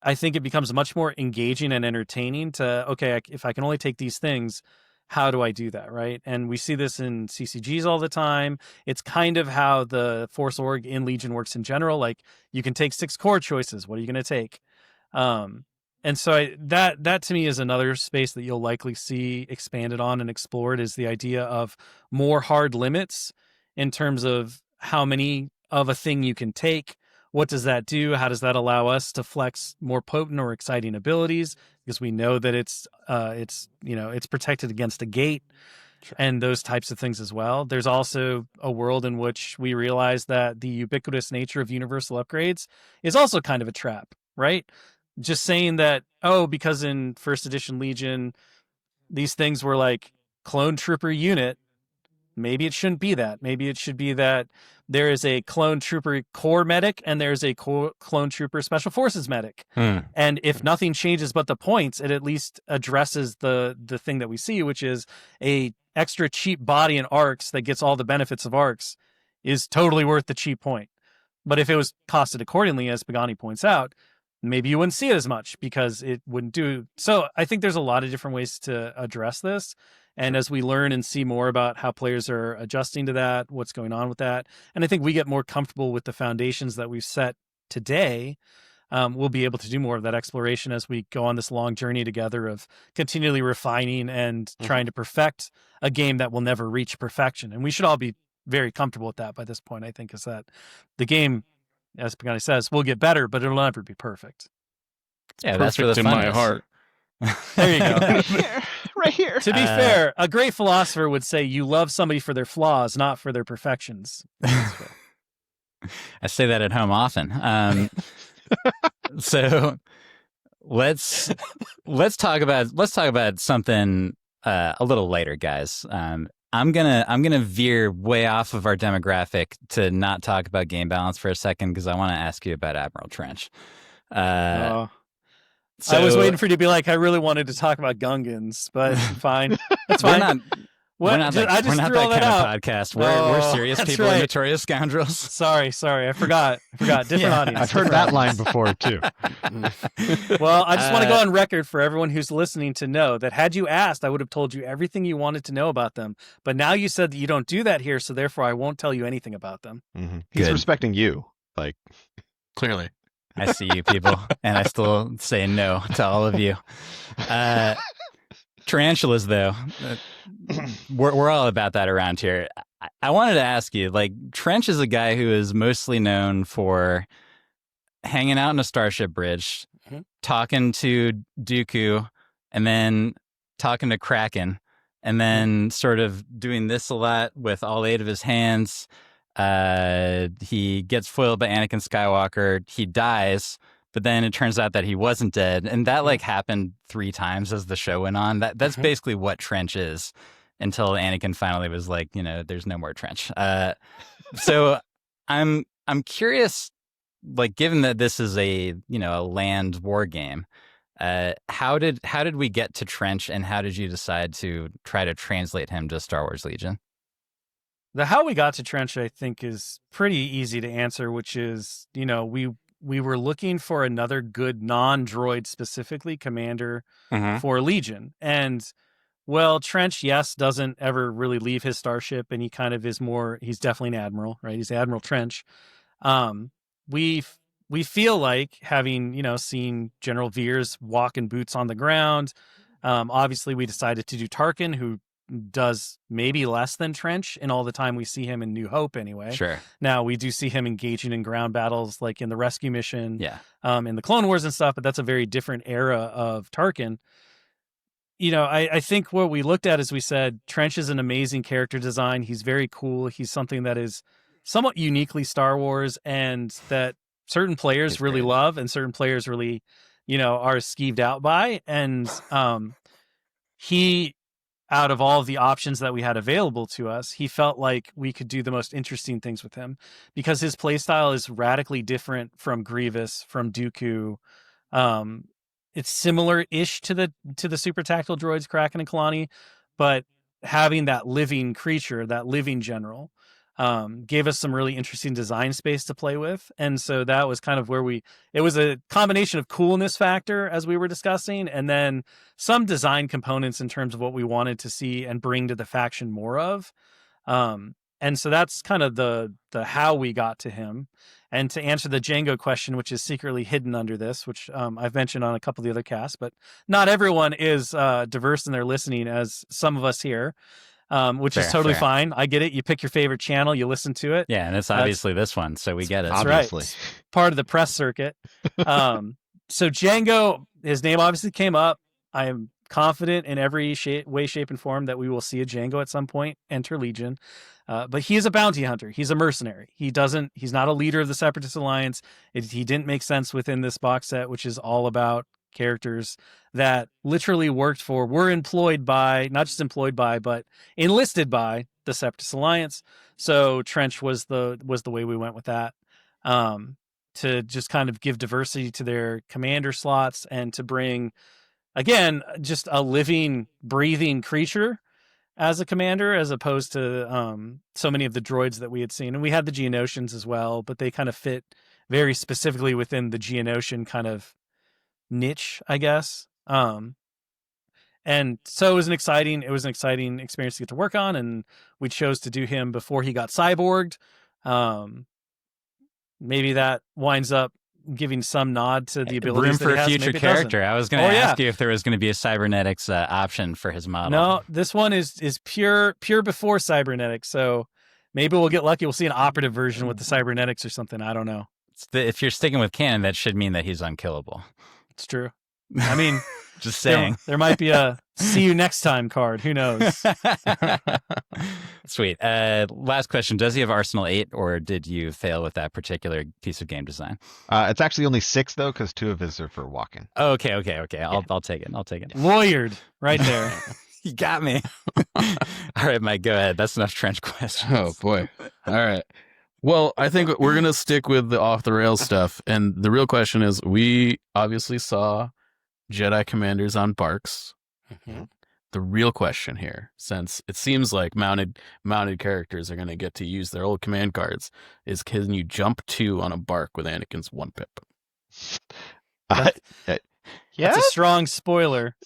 I think it becomes much more engaging and entertaining to, okay, if I can only take these things, how do I do that, right? And we see this in CCGs all the time. It's kind of how the Force Org in Legion works in general. Like, you can take 6 core choices. What are you going to take? And so that to me is another space that you'll likely see expanded on and explored, is the idea of more hard limits in terms of how many of a thing you can take. What does that do? How does that allow us to flex more potent or exciting abilities? Because we know that it's protected against a gate and those types of things as well. There's also a world in which we realize that the ubiquitous nature of universal upgrades is also kind of a trap, right? Just saying that, because in first edition Legion, these things were like clone trooper unit, maybe it shouldn't be that. Maybe it should be that there is a clone trooper core medic and there's a clone trooper special forces medic. And if nothing changes but the points, it at least addresses the thing that we see, which is a extra cheap body in arcs that gets all the benefits of arcs is totally worth the cheap point. But if it was costed accordingly, as Pagani points out, maybe you wouldn't see it as much because it wouldn't do. So I think there's a lot of different ways to address this. And as we learn and see more about how players are adjusting to that, what's going on with that, and I think we get more comfortable with the foundations that we've set today, we'll be able to do more of that exploration as we go on this long journey together of continually refining and trying to perfect a game that will never reach perfection. And we should all be very comfortable with that by this point, I think, is that the game, as Pagani says, will get better, but it'll never be perfect. Yeah, that's where the in fun my is. heart. There you go. Right here. To be fair, a great philosopher would say you love somebody for their flaws, not for their perfections. I say that at home often. So let's talk about something a little later, guys. I'm gonna veer way off of our demographic to not talk about game balance for a second, because I want to ask you about Admiral Trench. So, I was waiting for you to be like, I really wanted to talk about Gungans, but fine. That's fine. We're not that kind of podcast. We're serious people in Notorious Scoundrels. Sorry. I forgot. Different audience. I've heard that line before, too. Well, I just want to go on record for everyone who's listening to know that had you asked, I would have told you everything you wanted to know about them. But now you said that you don't do that here, so therefore I won't tell you anything about them. He's respecting you. Like, clearly. I see you people, and I still say no to all of you. Tarantulas, though, we're all about that around here. I wanted to ask you, like, Trench is a guy who is mostly known for hanging out in a starship bridge, talking to Dooku, and then talking to Kraken, and then sort of doing this a lot with all 8 of his hands. He gets foiled by Anakin Skywalker. He dies, but then it turns out that he wasn't dead. And that like happened 3 times as the show went on. That's basically what Trench is until Anakin finally was like, there's no more Trench. So I'm curious, like, given that this is a land war game, how did we get to Trench, and how did you decide to try to translate him to Star Wars Legion? The how we got to Trench, I think, is pretty easy to answer, which is, we were looking for another good non-droid specifically commander for Legion. And, well, Trench, yes, doesn't ever really leave his starship, and he kind of he's definitely an admiral, right? He's Admiral Trench. We feel like, having, seen General Veers walk in boots on the ground, obviously we decided to do Tarkin, who does maybe less than Trench in all the time we see him in New Hope anyway. Sure. Now we do see him engaging in ground battles like in the rescue mission, in the Clone Wars and stuff, but that's a very different era of Tarkin. I think what we looked at is we said Trench is an amazing character design. He's very cool. He's something that is somewhat uniquely Star Wars, and that certain players really love and certain players really, are skeeved out by. And he, out of all of the options that we had available to us, he felt like we could do the most interesting things with him because his playstyle is radically different from Grievous, from Dooku. It's similar-ish to the super tactile droids, Kraken and Kalani, but having that living creature, that living general, gave us some really interesting design space to play with. And so that was kind of where it was a combination of coolness factor as we were discussing, and then some design components in terms of what we wanted to see and bring to the faction more of. And so that's kind of the how we got to him. And to answer the Django question, which is secretly hidden under this, which I've mentioned on a couple of the other casts, but not everyone is diverse in their listening as some of us here. Which is totally fine. I get it. You pick your favorite channel, you listen to it. Yeah, and it's obviously this one, so we get it. That's obviously. Right. Part of the press circuit. So Django, his name obviously came up. I am confident in every way, shape, and form that we will see a Django at some point enter Legion. But he is a bounty hunter. He's a mercenary. He's not a leader of the Separatist Alliance. He didn't make sense within this box set, which is all about characters that literally were employed by, not just employed by, but enlisted by the Separatist Alliance. So Trench was the way we went with that, to just kind of give diversity to their commander slots and to bring, again, just a living, breathing creature as a commander, as opposed to so many of the droids that we had seen. And we had the Geonosians as well, but they kind of fit very specifically within the Geonosian kind of niche, I guess. And so it was an exciting experience to get to work on, and we chose to do him before he got cyborged. Maybe that winds up giving some nod to the abilities room for that he a has. future character. I was going to ask you if there was going to be a cybernetics option for his model. No, this one is pure before cybernetics. So maybe we'll get lucky. We'll see an operative version with the cybernetics or something. I don't know. If you're sticking with canon, that should mean that he's unkillable. It's true. I mean, just saying. There might be a see you next time card. Who knows? Sweet. Last question. Does he have Arsenal 8, or did you fail with that particular piece of game design? It's actually only 6, though, because 2 of his are for walking. Oh, okay. I'll take it. Lawyered right there. You got me. All right, Mike, go ahead. That's enough Trench questions. Oh, boy. All right. Well, I think we're going to stick with the off-the-rails stuff. And the real question is, we obviously saw Jedi commanders on Barks. Mm-hmm. The real question here, since it seems like mounted characters are going to get to use their old command cards, is can you jump 2 on a Bark with Anakin's 1 pip? That's a strong spoiler.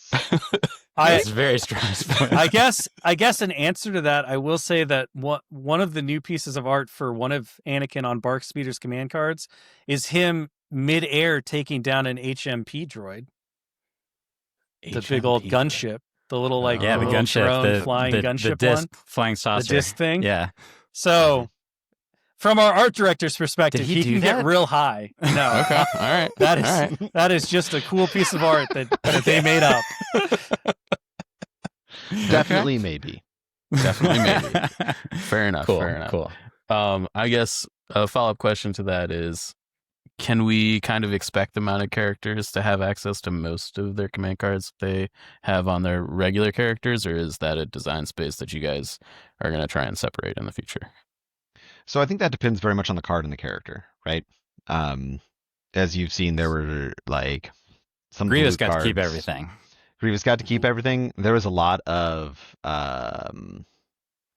It's very strong spoiler. I guess an answer to that, I will say that one of the new pieces of art for one of Anakin on AIRSPEEDER's command cards is him mid-air taking down an HMP droid. The big old gunship. The little the gunship, drone flying gunship, the disc flying saucer, the disc thing. Yeah. So, from our art director's perspective, he can get real high. No, okay, all right. That is just a cool piece of art that they made up. Definitely, maybe. Definitely, maybe. Fair enough. Cool. Fair enough. Cool. I guess a follow-up question to that is, can we kind of expect the mounted characters to have access to most of their command cards they have on their regular characters, or is that a design space that you guys are going to try and separate in the future? So I think that depends very much on the card and the character, right? As you've seen, there were like some Grievous got cards. to keep everything. Grievous got to keep everything. There was a lot of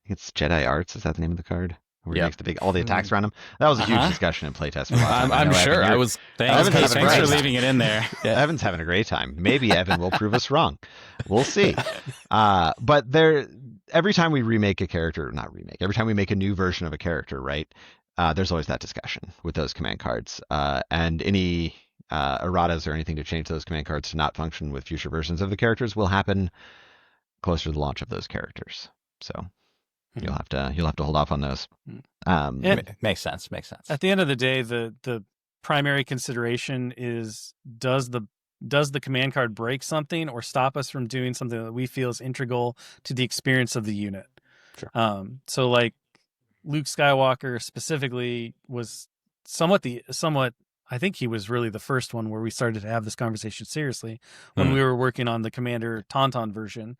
it's Jedi Arts. Is that the name of the card? Where he makes all the attacks around him. That was a huge discussion in playtest. I'm sure. Thanks for leaving it in there. Yeah. Evan's having a great time. Maybe Evan will prove us wrong. We'll see. But every time we remake a character, every time we make a new version of a character, right? There's always that discussion with those command cards. And any erratas or anything to change those command cards to not function with future versions of the characters will happen closer to the launch of those characters. So you'll have to hold off on those. Makes sense. At the end of the day, the primary consideration is does the command card break something or stop us from doing something that we feel is integral to the experience of the unit. Sure. So like Luke Skywalker specifically was somewhat I think he was really the first one where we started to have this conversation seriously when we were working on the Commander Tauntaun version.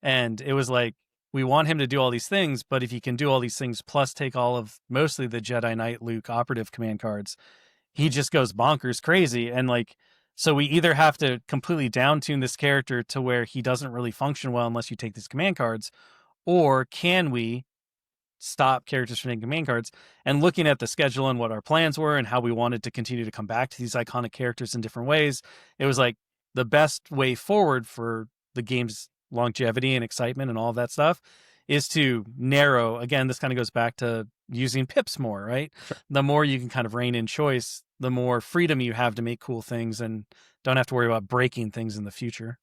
And it was like, we want him to do all these things, but if he can do all these things plus take all of mostly the Jedi Knight Luke operative command cards, he just goes bonkers crazy. And like, so we either have to completely down tune this character to where he doesn't really function well unless you take these command cards, or can we stop characters from taking command cards? And looking at the schedule and what our plans were and how we wanted to continue to come back to these iconic characters in different ways, it was like the best way forward for the game's longevity and excitement and all of that stuff is to narrow. Again, this kind of goes back to using pips more, right? Sure. The more you can kind of rein in choice, the more freedom you have to make cool things and don't have to worry about breaking things in the future.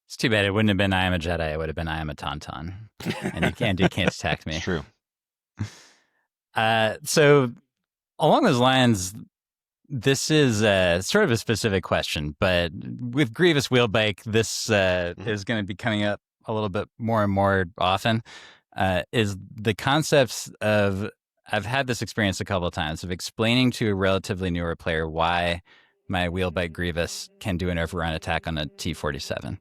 It's too bad it wouldn't have been I am a Jedi. It would have been I am a Tauntaun. And you can't attack me. It's true. So along those lines, this is sort of a specific question, but with Grievous Wheelbike, this is going to be coming up a little bit more and more often, is the concepts of, I've had this experience a couple of times, of explaining to a relatively newer player why my Wheelbike Grievous can do an overrun attack on a T-47.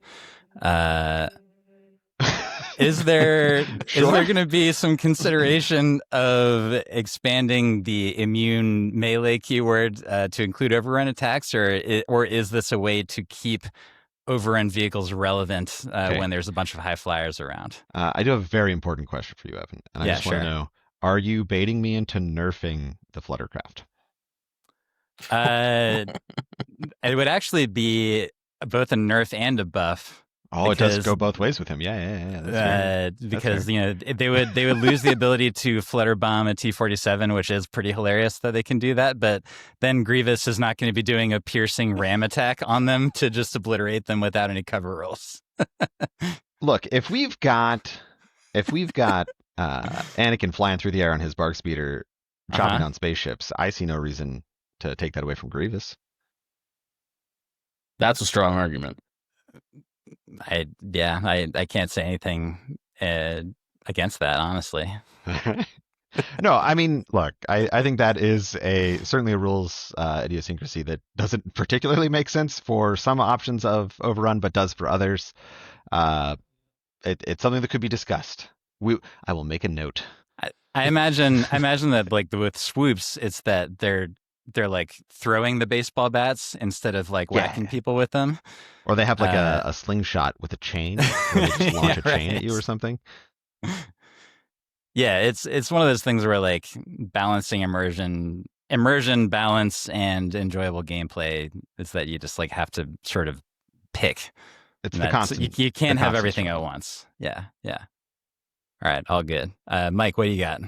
Is there going to be some consideration of expanding the immune melee keyword to include overrun attacks, or is this a way to keep overrun vehicles relevant when there's a bunch of high flyers around? I do have a very important question for you, Evan, and I just want to know: are you baiting me into nerfing the Fluttercraft? It would actually be both a nerf and a buff. Oh, because, it does go both ways with him. Yeah. Because they would lose the ability to flutter bomb a T-47, which is pretty hilarious that they can do that. But then Grievous is not going to be doing a piercing ram attack on them to just obliterate them without any cover rolls. Look, if we've got Anakin flying through the air on his AIRSPEEDER, chopping down spaceships, I see no reason to take that away from Grievous. That's a strong argument. I can't say anything against that, honestly. No, I mean, look, I think that is certainly a rules idiosyncrasy that doesn't particularly make sense for some options of Overrun, but does for others. It's something that could be discussed. I will make a note. I imagine that like with swoops, it's that they're like throwing the baseball bats instead of like whacking people with them. Or they have like a slingshot with a chain where they just launch a chain at you or something. Yeah, it's one of those things where like balancing immersion, balance, and enjoyable gameplay is that you just like have to sort of pick It's the constant. You can't have everything struggle. at once. Yeah. All right, all good. Mike, what do you got?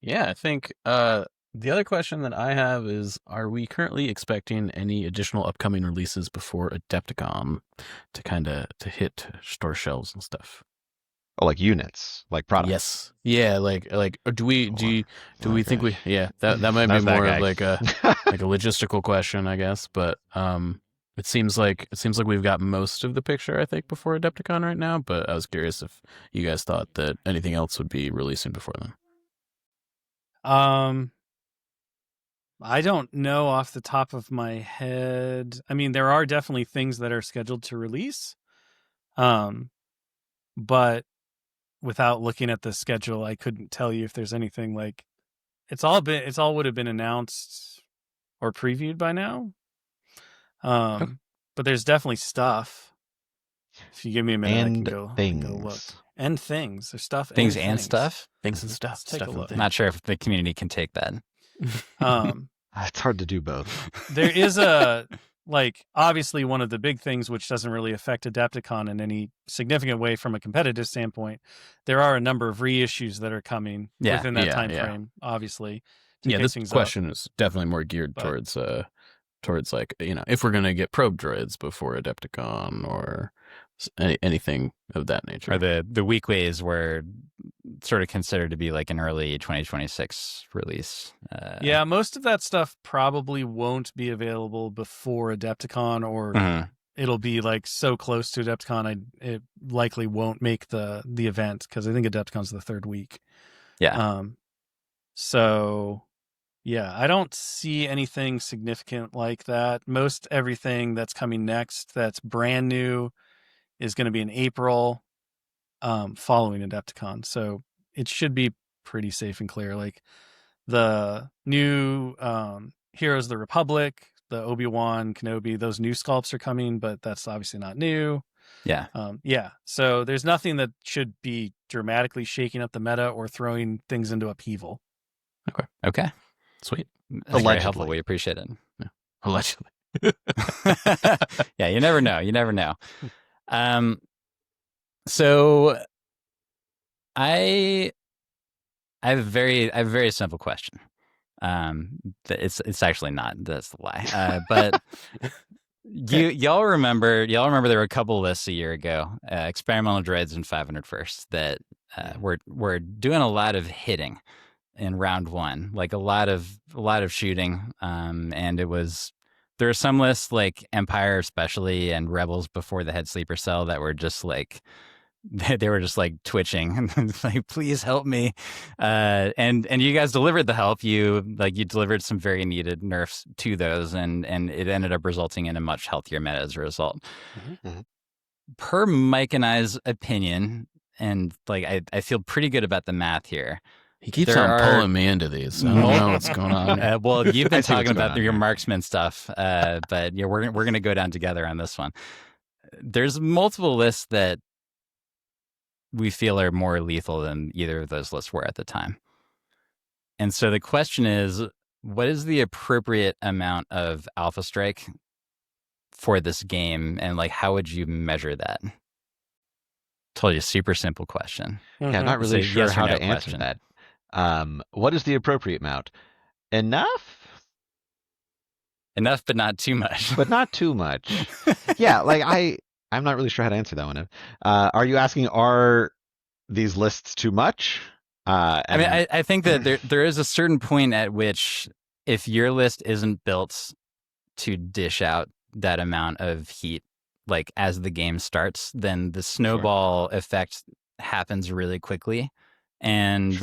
Yeah, I think the other question that I have is, are we currently expecting any additional upcoming releases before Adepticon to hit store shelves and stuff? Oh, like units, like products. Yes. Yeah, like do we think we that might be That's that more guy. of like a logistical question, I guess, but it seems like we've got most of the picture, I think, before Adepticon right now, but I was curious if you guys thought that anything else would be releasing before then. I don't know off the top of my head. I mean, there are definitely things that are scheduled to release. But without looking at the schedule, I couldn't tell you if there's anything like it's all would have been announced or previewed by now. But there's definitely stuff. If you give me a minute, I can go look. And things. There's stuff. Things and stuff. Things and stuff. Let's take a look. Not sure if the community can take that. It's hard to do both. There is obviously one of the big things which doesn't really affect Adepticon in any significant way from a competitive standpoint. There are a number of reissues that are coming within that time frame, obviously. This question is definitely more geared towards like, if we're going to get probe droids before Adepticon or anything of that nature. Or the weekways were sort of considered to be like an early 2026 release. Most of that stuff probably won't be available before Adepticon, or it'll be like so close to Adepticon it likely won't make the event, because I think Adepticon's the third week. So I don't see anything significant like that. Most everything that's coming next that's brand new is going to be in April, following Adepticon. So it should be pretty safe and clear. Like the new Heroes of the Republic, the Obi-Wan Kenobi, those new sculpts are coming, but that's obviously not new. So there's nothing that should be dramatically shaking up the meta or throwing things into upheaval. Okay. Sweet. That's very helpful. We appreciate it. Yeah. Allegedly. Yeah, you never know. So I have a very simple question. It's actually not. That's the lie. But y'all remember there were a couple lists a year ago, experimental droids and 500 first, that were doing a lot of hitting in round one, like a lot of shooting. And there were some lists like Empire especially and Rebels before the head sleeper cell that were just like, they were just like twitching, like, please help me. And you guys delivered the help. You delivered some very needed nerfs to those, and it ended up resulting in a much healthier meta as a result. Per Mike and I's opinion, and like I feel pretty good about the math here. He keeps on pulling me into these. I don't know what's going on. Well, you've been talking about your marksman stuff, but we're going to go down together on this one. There's multiple lists that we feel are more lethal than either of those lists were at the time. And so the question is, what is the appropriate amount of Alpha Strike for this game? And like, how would you measure that? Told you, super simple question. Yeah, I'm not really sure how to answer that. What is the appropriate amount? Enough, but not too much. But not too much. Yeah, like I'm not really sure how to answer that one. Are you asking, are these lists too much? I think that there is a certain point at which, if your list isn't built to dish out that amount of heat, like as the game starts, then the snowball effect happens really quickly. And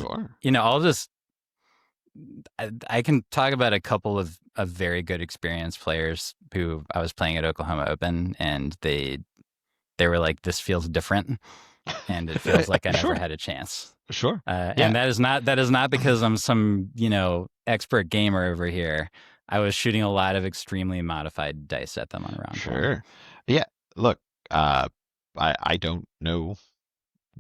I can talk about a couple of very good experienced players who I was playing at Oklahoma Open, and they were like, this feels different, and it feels like I never had a chance. And that is not because I'm some expert gamer over here. I was shooting a lot of extremely modified dice at them on round one. Yeah, look, I don't know.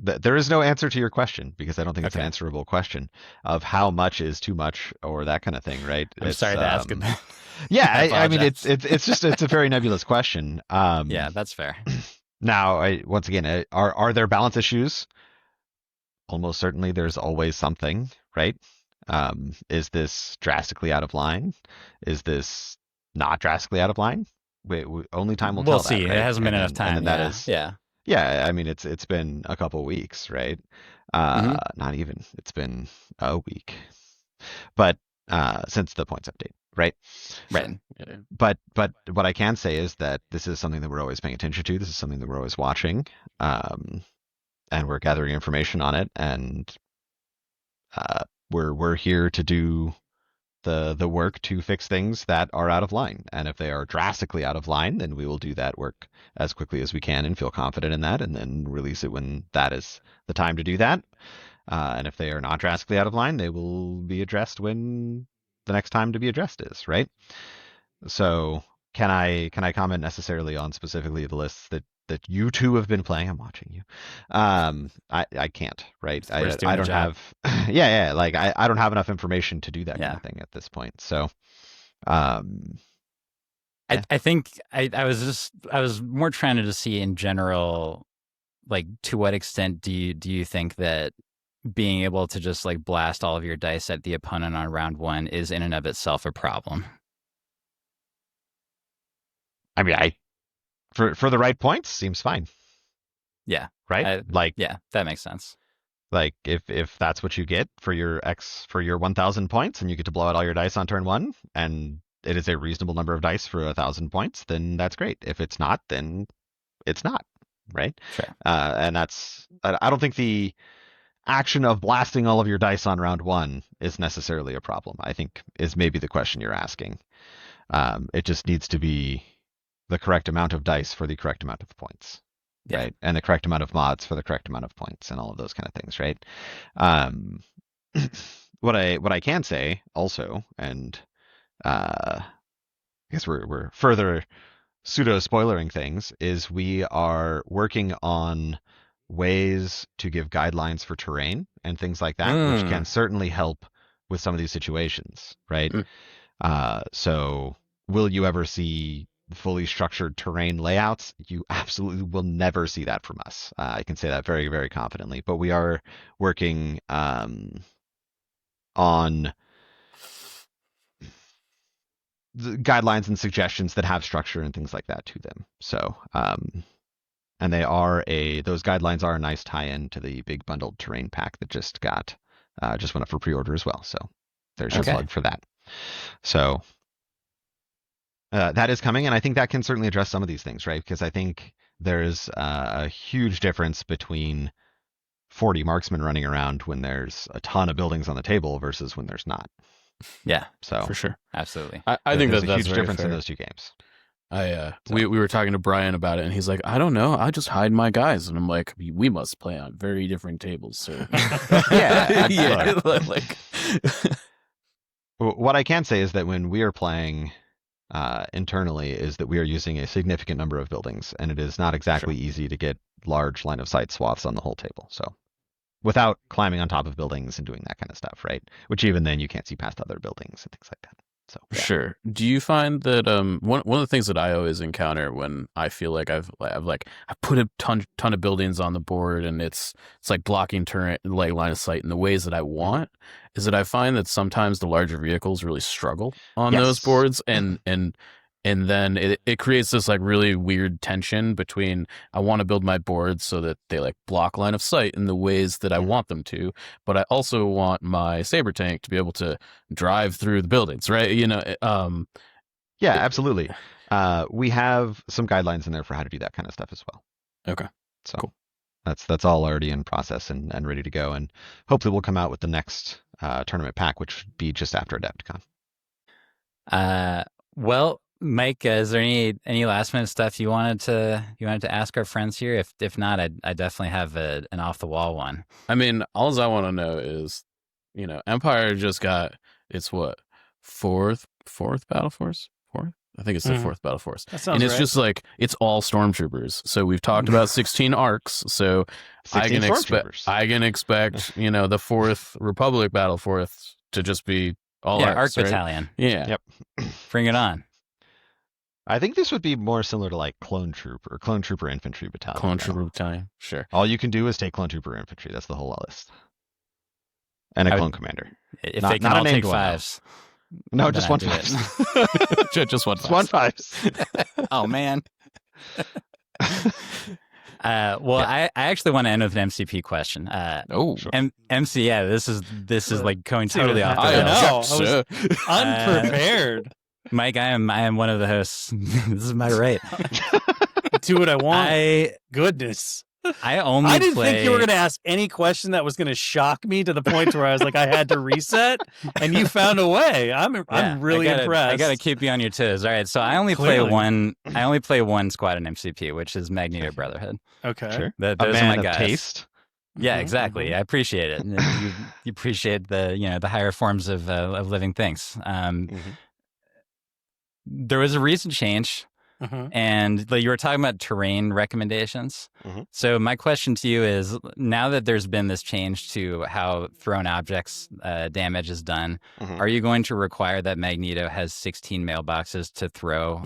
There is no answer to your question, because I don't think it's an answerable question of how much is too much or that kind of thing, right? I'm sorry to ask it. Yeah, I mean, it's a very nebulous question. Yeah, that's fair. Now, once again, are there balance issues? Almost certainly, there's always something, right? Is this drastically out of line? Is this not drastically out of line? Only time will We'll tell see. that, right? It hasn't been enough time. And then that is, yeah. yeah. I mean, it's been a couple weeks, right? Not even. It's been a week, but since the points update, right? Right. But what I can say is that this is something that we're always paying attention to. This is something that we're always watching, and we're gathering information on it, and we're here to do the work to fix things that are out of line. And if they are drastically out of line, then we will do that work as quickly as we can and feel confident in that, and then release it when that is the time to do that. And if they are not drastically out of line, they will be addressed when the next time to be addressed is, right? So can I comment necessarily on specifically the lists that you two have been playing? I'm watching you. I can't, right? I don't have yeah, like I don't have enough information to do that kind of thing at this point. So I think I was more trying to just see in general, like, to what extent do you think that being able to just like blast all of your dice at the opponent on round one is in and of itself a problem? I mean, for the right points seems fine. Yeah. Right? Yeah, that makes sense. Like if that's what you get for your 1,000 points, and you get to blow out all your dice on turn one, and it is a reasonable number of dice for 1,000 points, then that's great. If it's not, then it's not, right? Sure. And I don't think the action of blasting all of your dice on round one is necessarily a problem. I think is maybe the question you're asking. It just needs to be the correct amount of dice for the correct amount of points, right? And the correct amount of mods for the correct amount of points, and all of those kind of things, right? What I can say also, and I guess we're further pseudo spoilering things, is we are working on ways to give guidelines for terrain and things like that, which can certainly help with some of these situations, right? So will you ever see fully structured terrain layouts? You absolutely will never see that from us. I can say that very, very confidently. But we are working on the guidelines and suggestions that have structure and things like that to them. So, and those guidelines are a nice tie-in to the big bundled terrain pack that just went up for pre-order as well. So there's your plug for that. So that is coming, and I think that can certainly address some of these things, right? Because I think there's a huge difference between 40 marksmen running around when there's a ton of buildings on the table versus when there's not. Yeah, so for sure, absolutely. I think that's a huge difference fair. in those two games. We were talking to Brian about it, and he's like, I don't know, I just hide my guys, and I'm like, we must play on very different tables, sir. Yeah. What I can say is that when we are playing internally, is that we are using a significant number of buildings, and it is not exactly easy to get large line of sight swaths on the whole table. So without climbing on top of buildings and doing that kind of stuff, right? Which even then you can't see past other buildings and things like that. So Sure. Do you find that one of the things that I always encounter when I feel like I've put a ton of buildings on the board, and it's like blocking turret like line of sight in the ways that I want, is that I find that sometimes the larger vehicles really struggle on those boards, and then it creates this like really weird tension between, I want to build my boards so that they like block line of sight in the ways that I want them to, but I also want my saber tank to be able to drive through the buildings, right? Yeah, absolutely. We have some guidelines in there for how to do that kind of stuff as well. Okay. So cool. That's all already in process and ready to go, and hopefully we'll come out with the next tournament pack, which would be just after Adepticon. Well, Mike, is there any last minute stuff you wanted to ask our friends here? If not, I definitely have an off the wall one. I mean, all I want to know is, Empire just got its fourth battle force? Fourth? I think it's the fourth battle force. That sounds and it's right. just like, it's all stormtroopers. So we've talked about 16 arcs. So I can expect the fourth Republic battle force to just be all arcs, Arc right? Battalion. Yeah. Yep. Bring it on. I think this would be more similar to like Clone Trooper Infantry Battalion. Clone Trooper Battalion, sure. All you can do is take Clone Trooper Infantry. That's the whole list. And a Clone Commander. If they can all take 5s. No, just one 5s. Just one 5s. Just one 5s. Oh, man. I actually want to end with an MCP question. Sure. MC, yeah, this is like going totally off the I rails. know. I was unprepared. Mike, I am one of the hosts. This is my right. Do what I want. Goodness. I didn't think you were going to ask any question that was going to shock me to the point where I was like, I had to reset, and you found a way. I'm really impressed. I got to keep you on your toes. All right, so I only play one. I only play one squad in MCP, which is Magneto Brotherhood. Okay, sure. Those a man are my guys. Of taste. Yeah, exactly. I appreciate it. You appreciate the higher forms of living things. There was a recent change. And you were talking about terrain recommendations. So my question to you is, now that there's been this change to how thrown objects damage is done, are you going to require that Magneto has 16 mailboxes to throw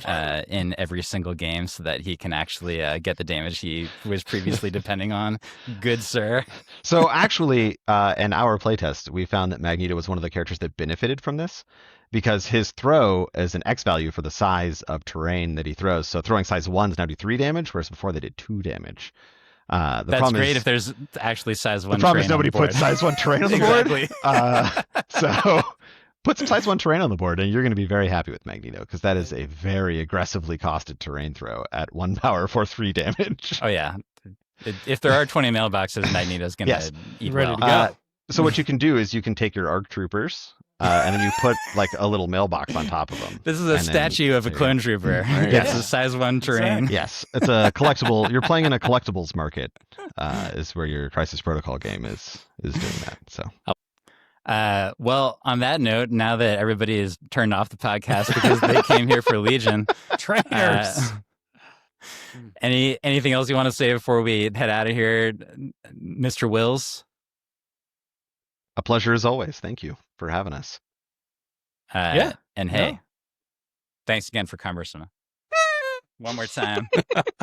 in every single game so that he can actually get the damage he was previously depending on? Good sir. So actually, in our playtest, we found that Magneto was one of the characters that benefited from this, because his throw is an X value for the size of terrain that he throws. So throwing size 1s now do 3 damage, whereas before they did 2 damage. That's great if there's actually size 1 terrain. The problem is nobody puts size 1 terrain on the board. So put some size 1 terrain on the board, and you're going to be very happy with Magneto, because that is a very aggressively costed terrain throw at 1 power for 3 damage. Oh, yeah. If there are 20 mailboxes, Magneto's going to eat ready well. to go. So what you can do is you can take your ARC troopers, and then you put like a little mailbox on top of them. This is a statue of a clone trooper. Yes, a size 1 terrain. Yes, it's a collectible. You're playing in a collectibles market, is where your Crisis Protocol game is doing that. So. Well, on that note, now that everybody has turned off the podcast because they came here for Legion, trainers. Anything else you want to say before we head out of here, Mr. Wills? A pleasure as always. Thank you for having us. And hey, thanks again for Cumbersome. One more time.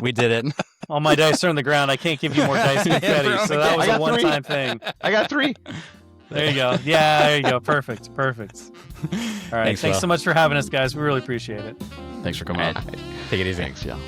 We did it. All my dice are on the ground. I can't give you more dice confetti, so that was a one-time thing. I got 3. There you go. Yeah, there you go. Perfect. All right. Thanks so much for having us, guys. We really appreciate it. Thanks for coming on. Take it easy. Thanks, y'all.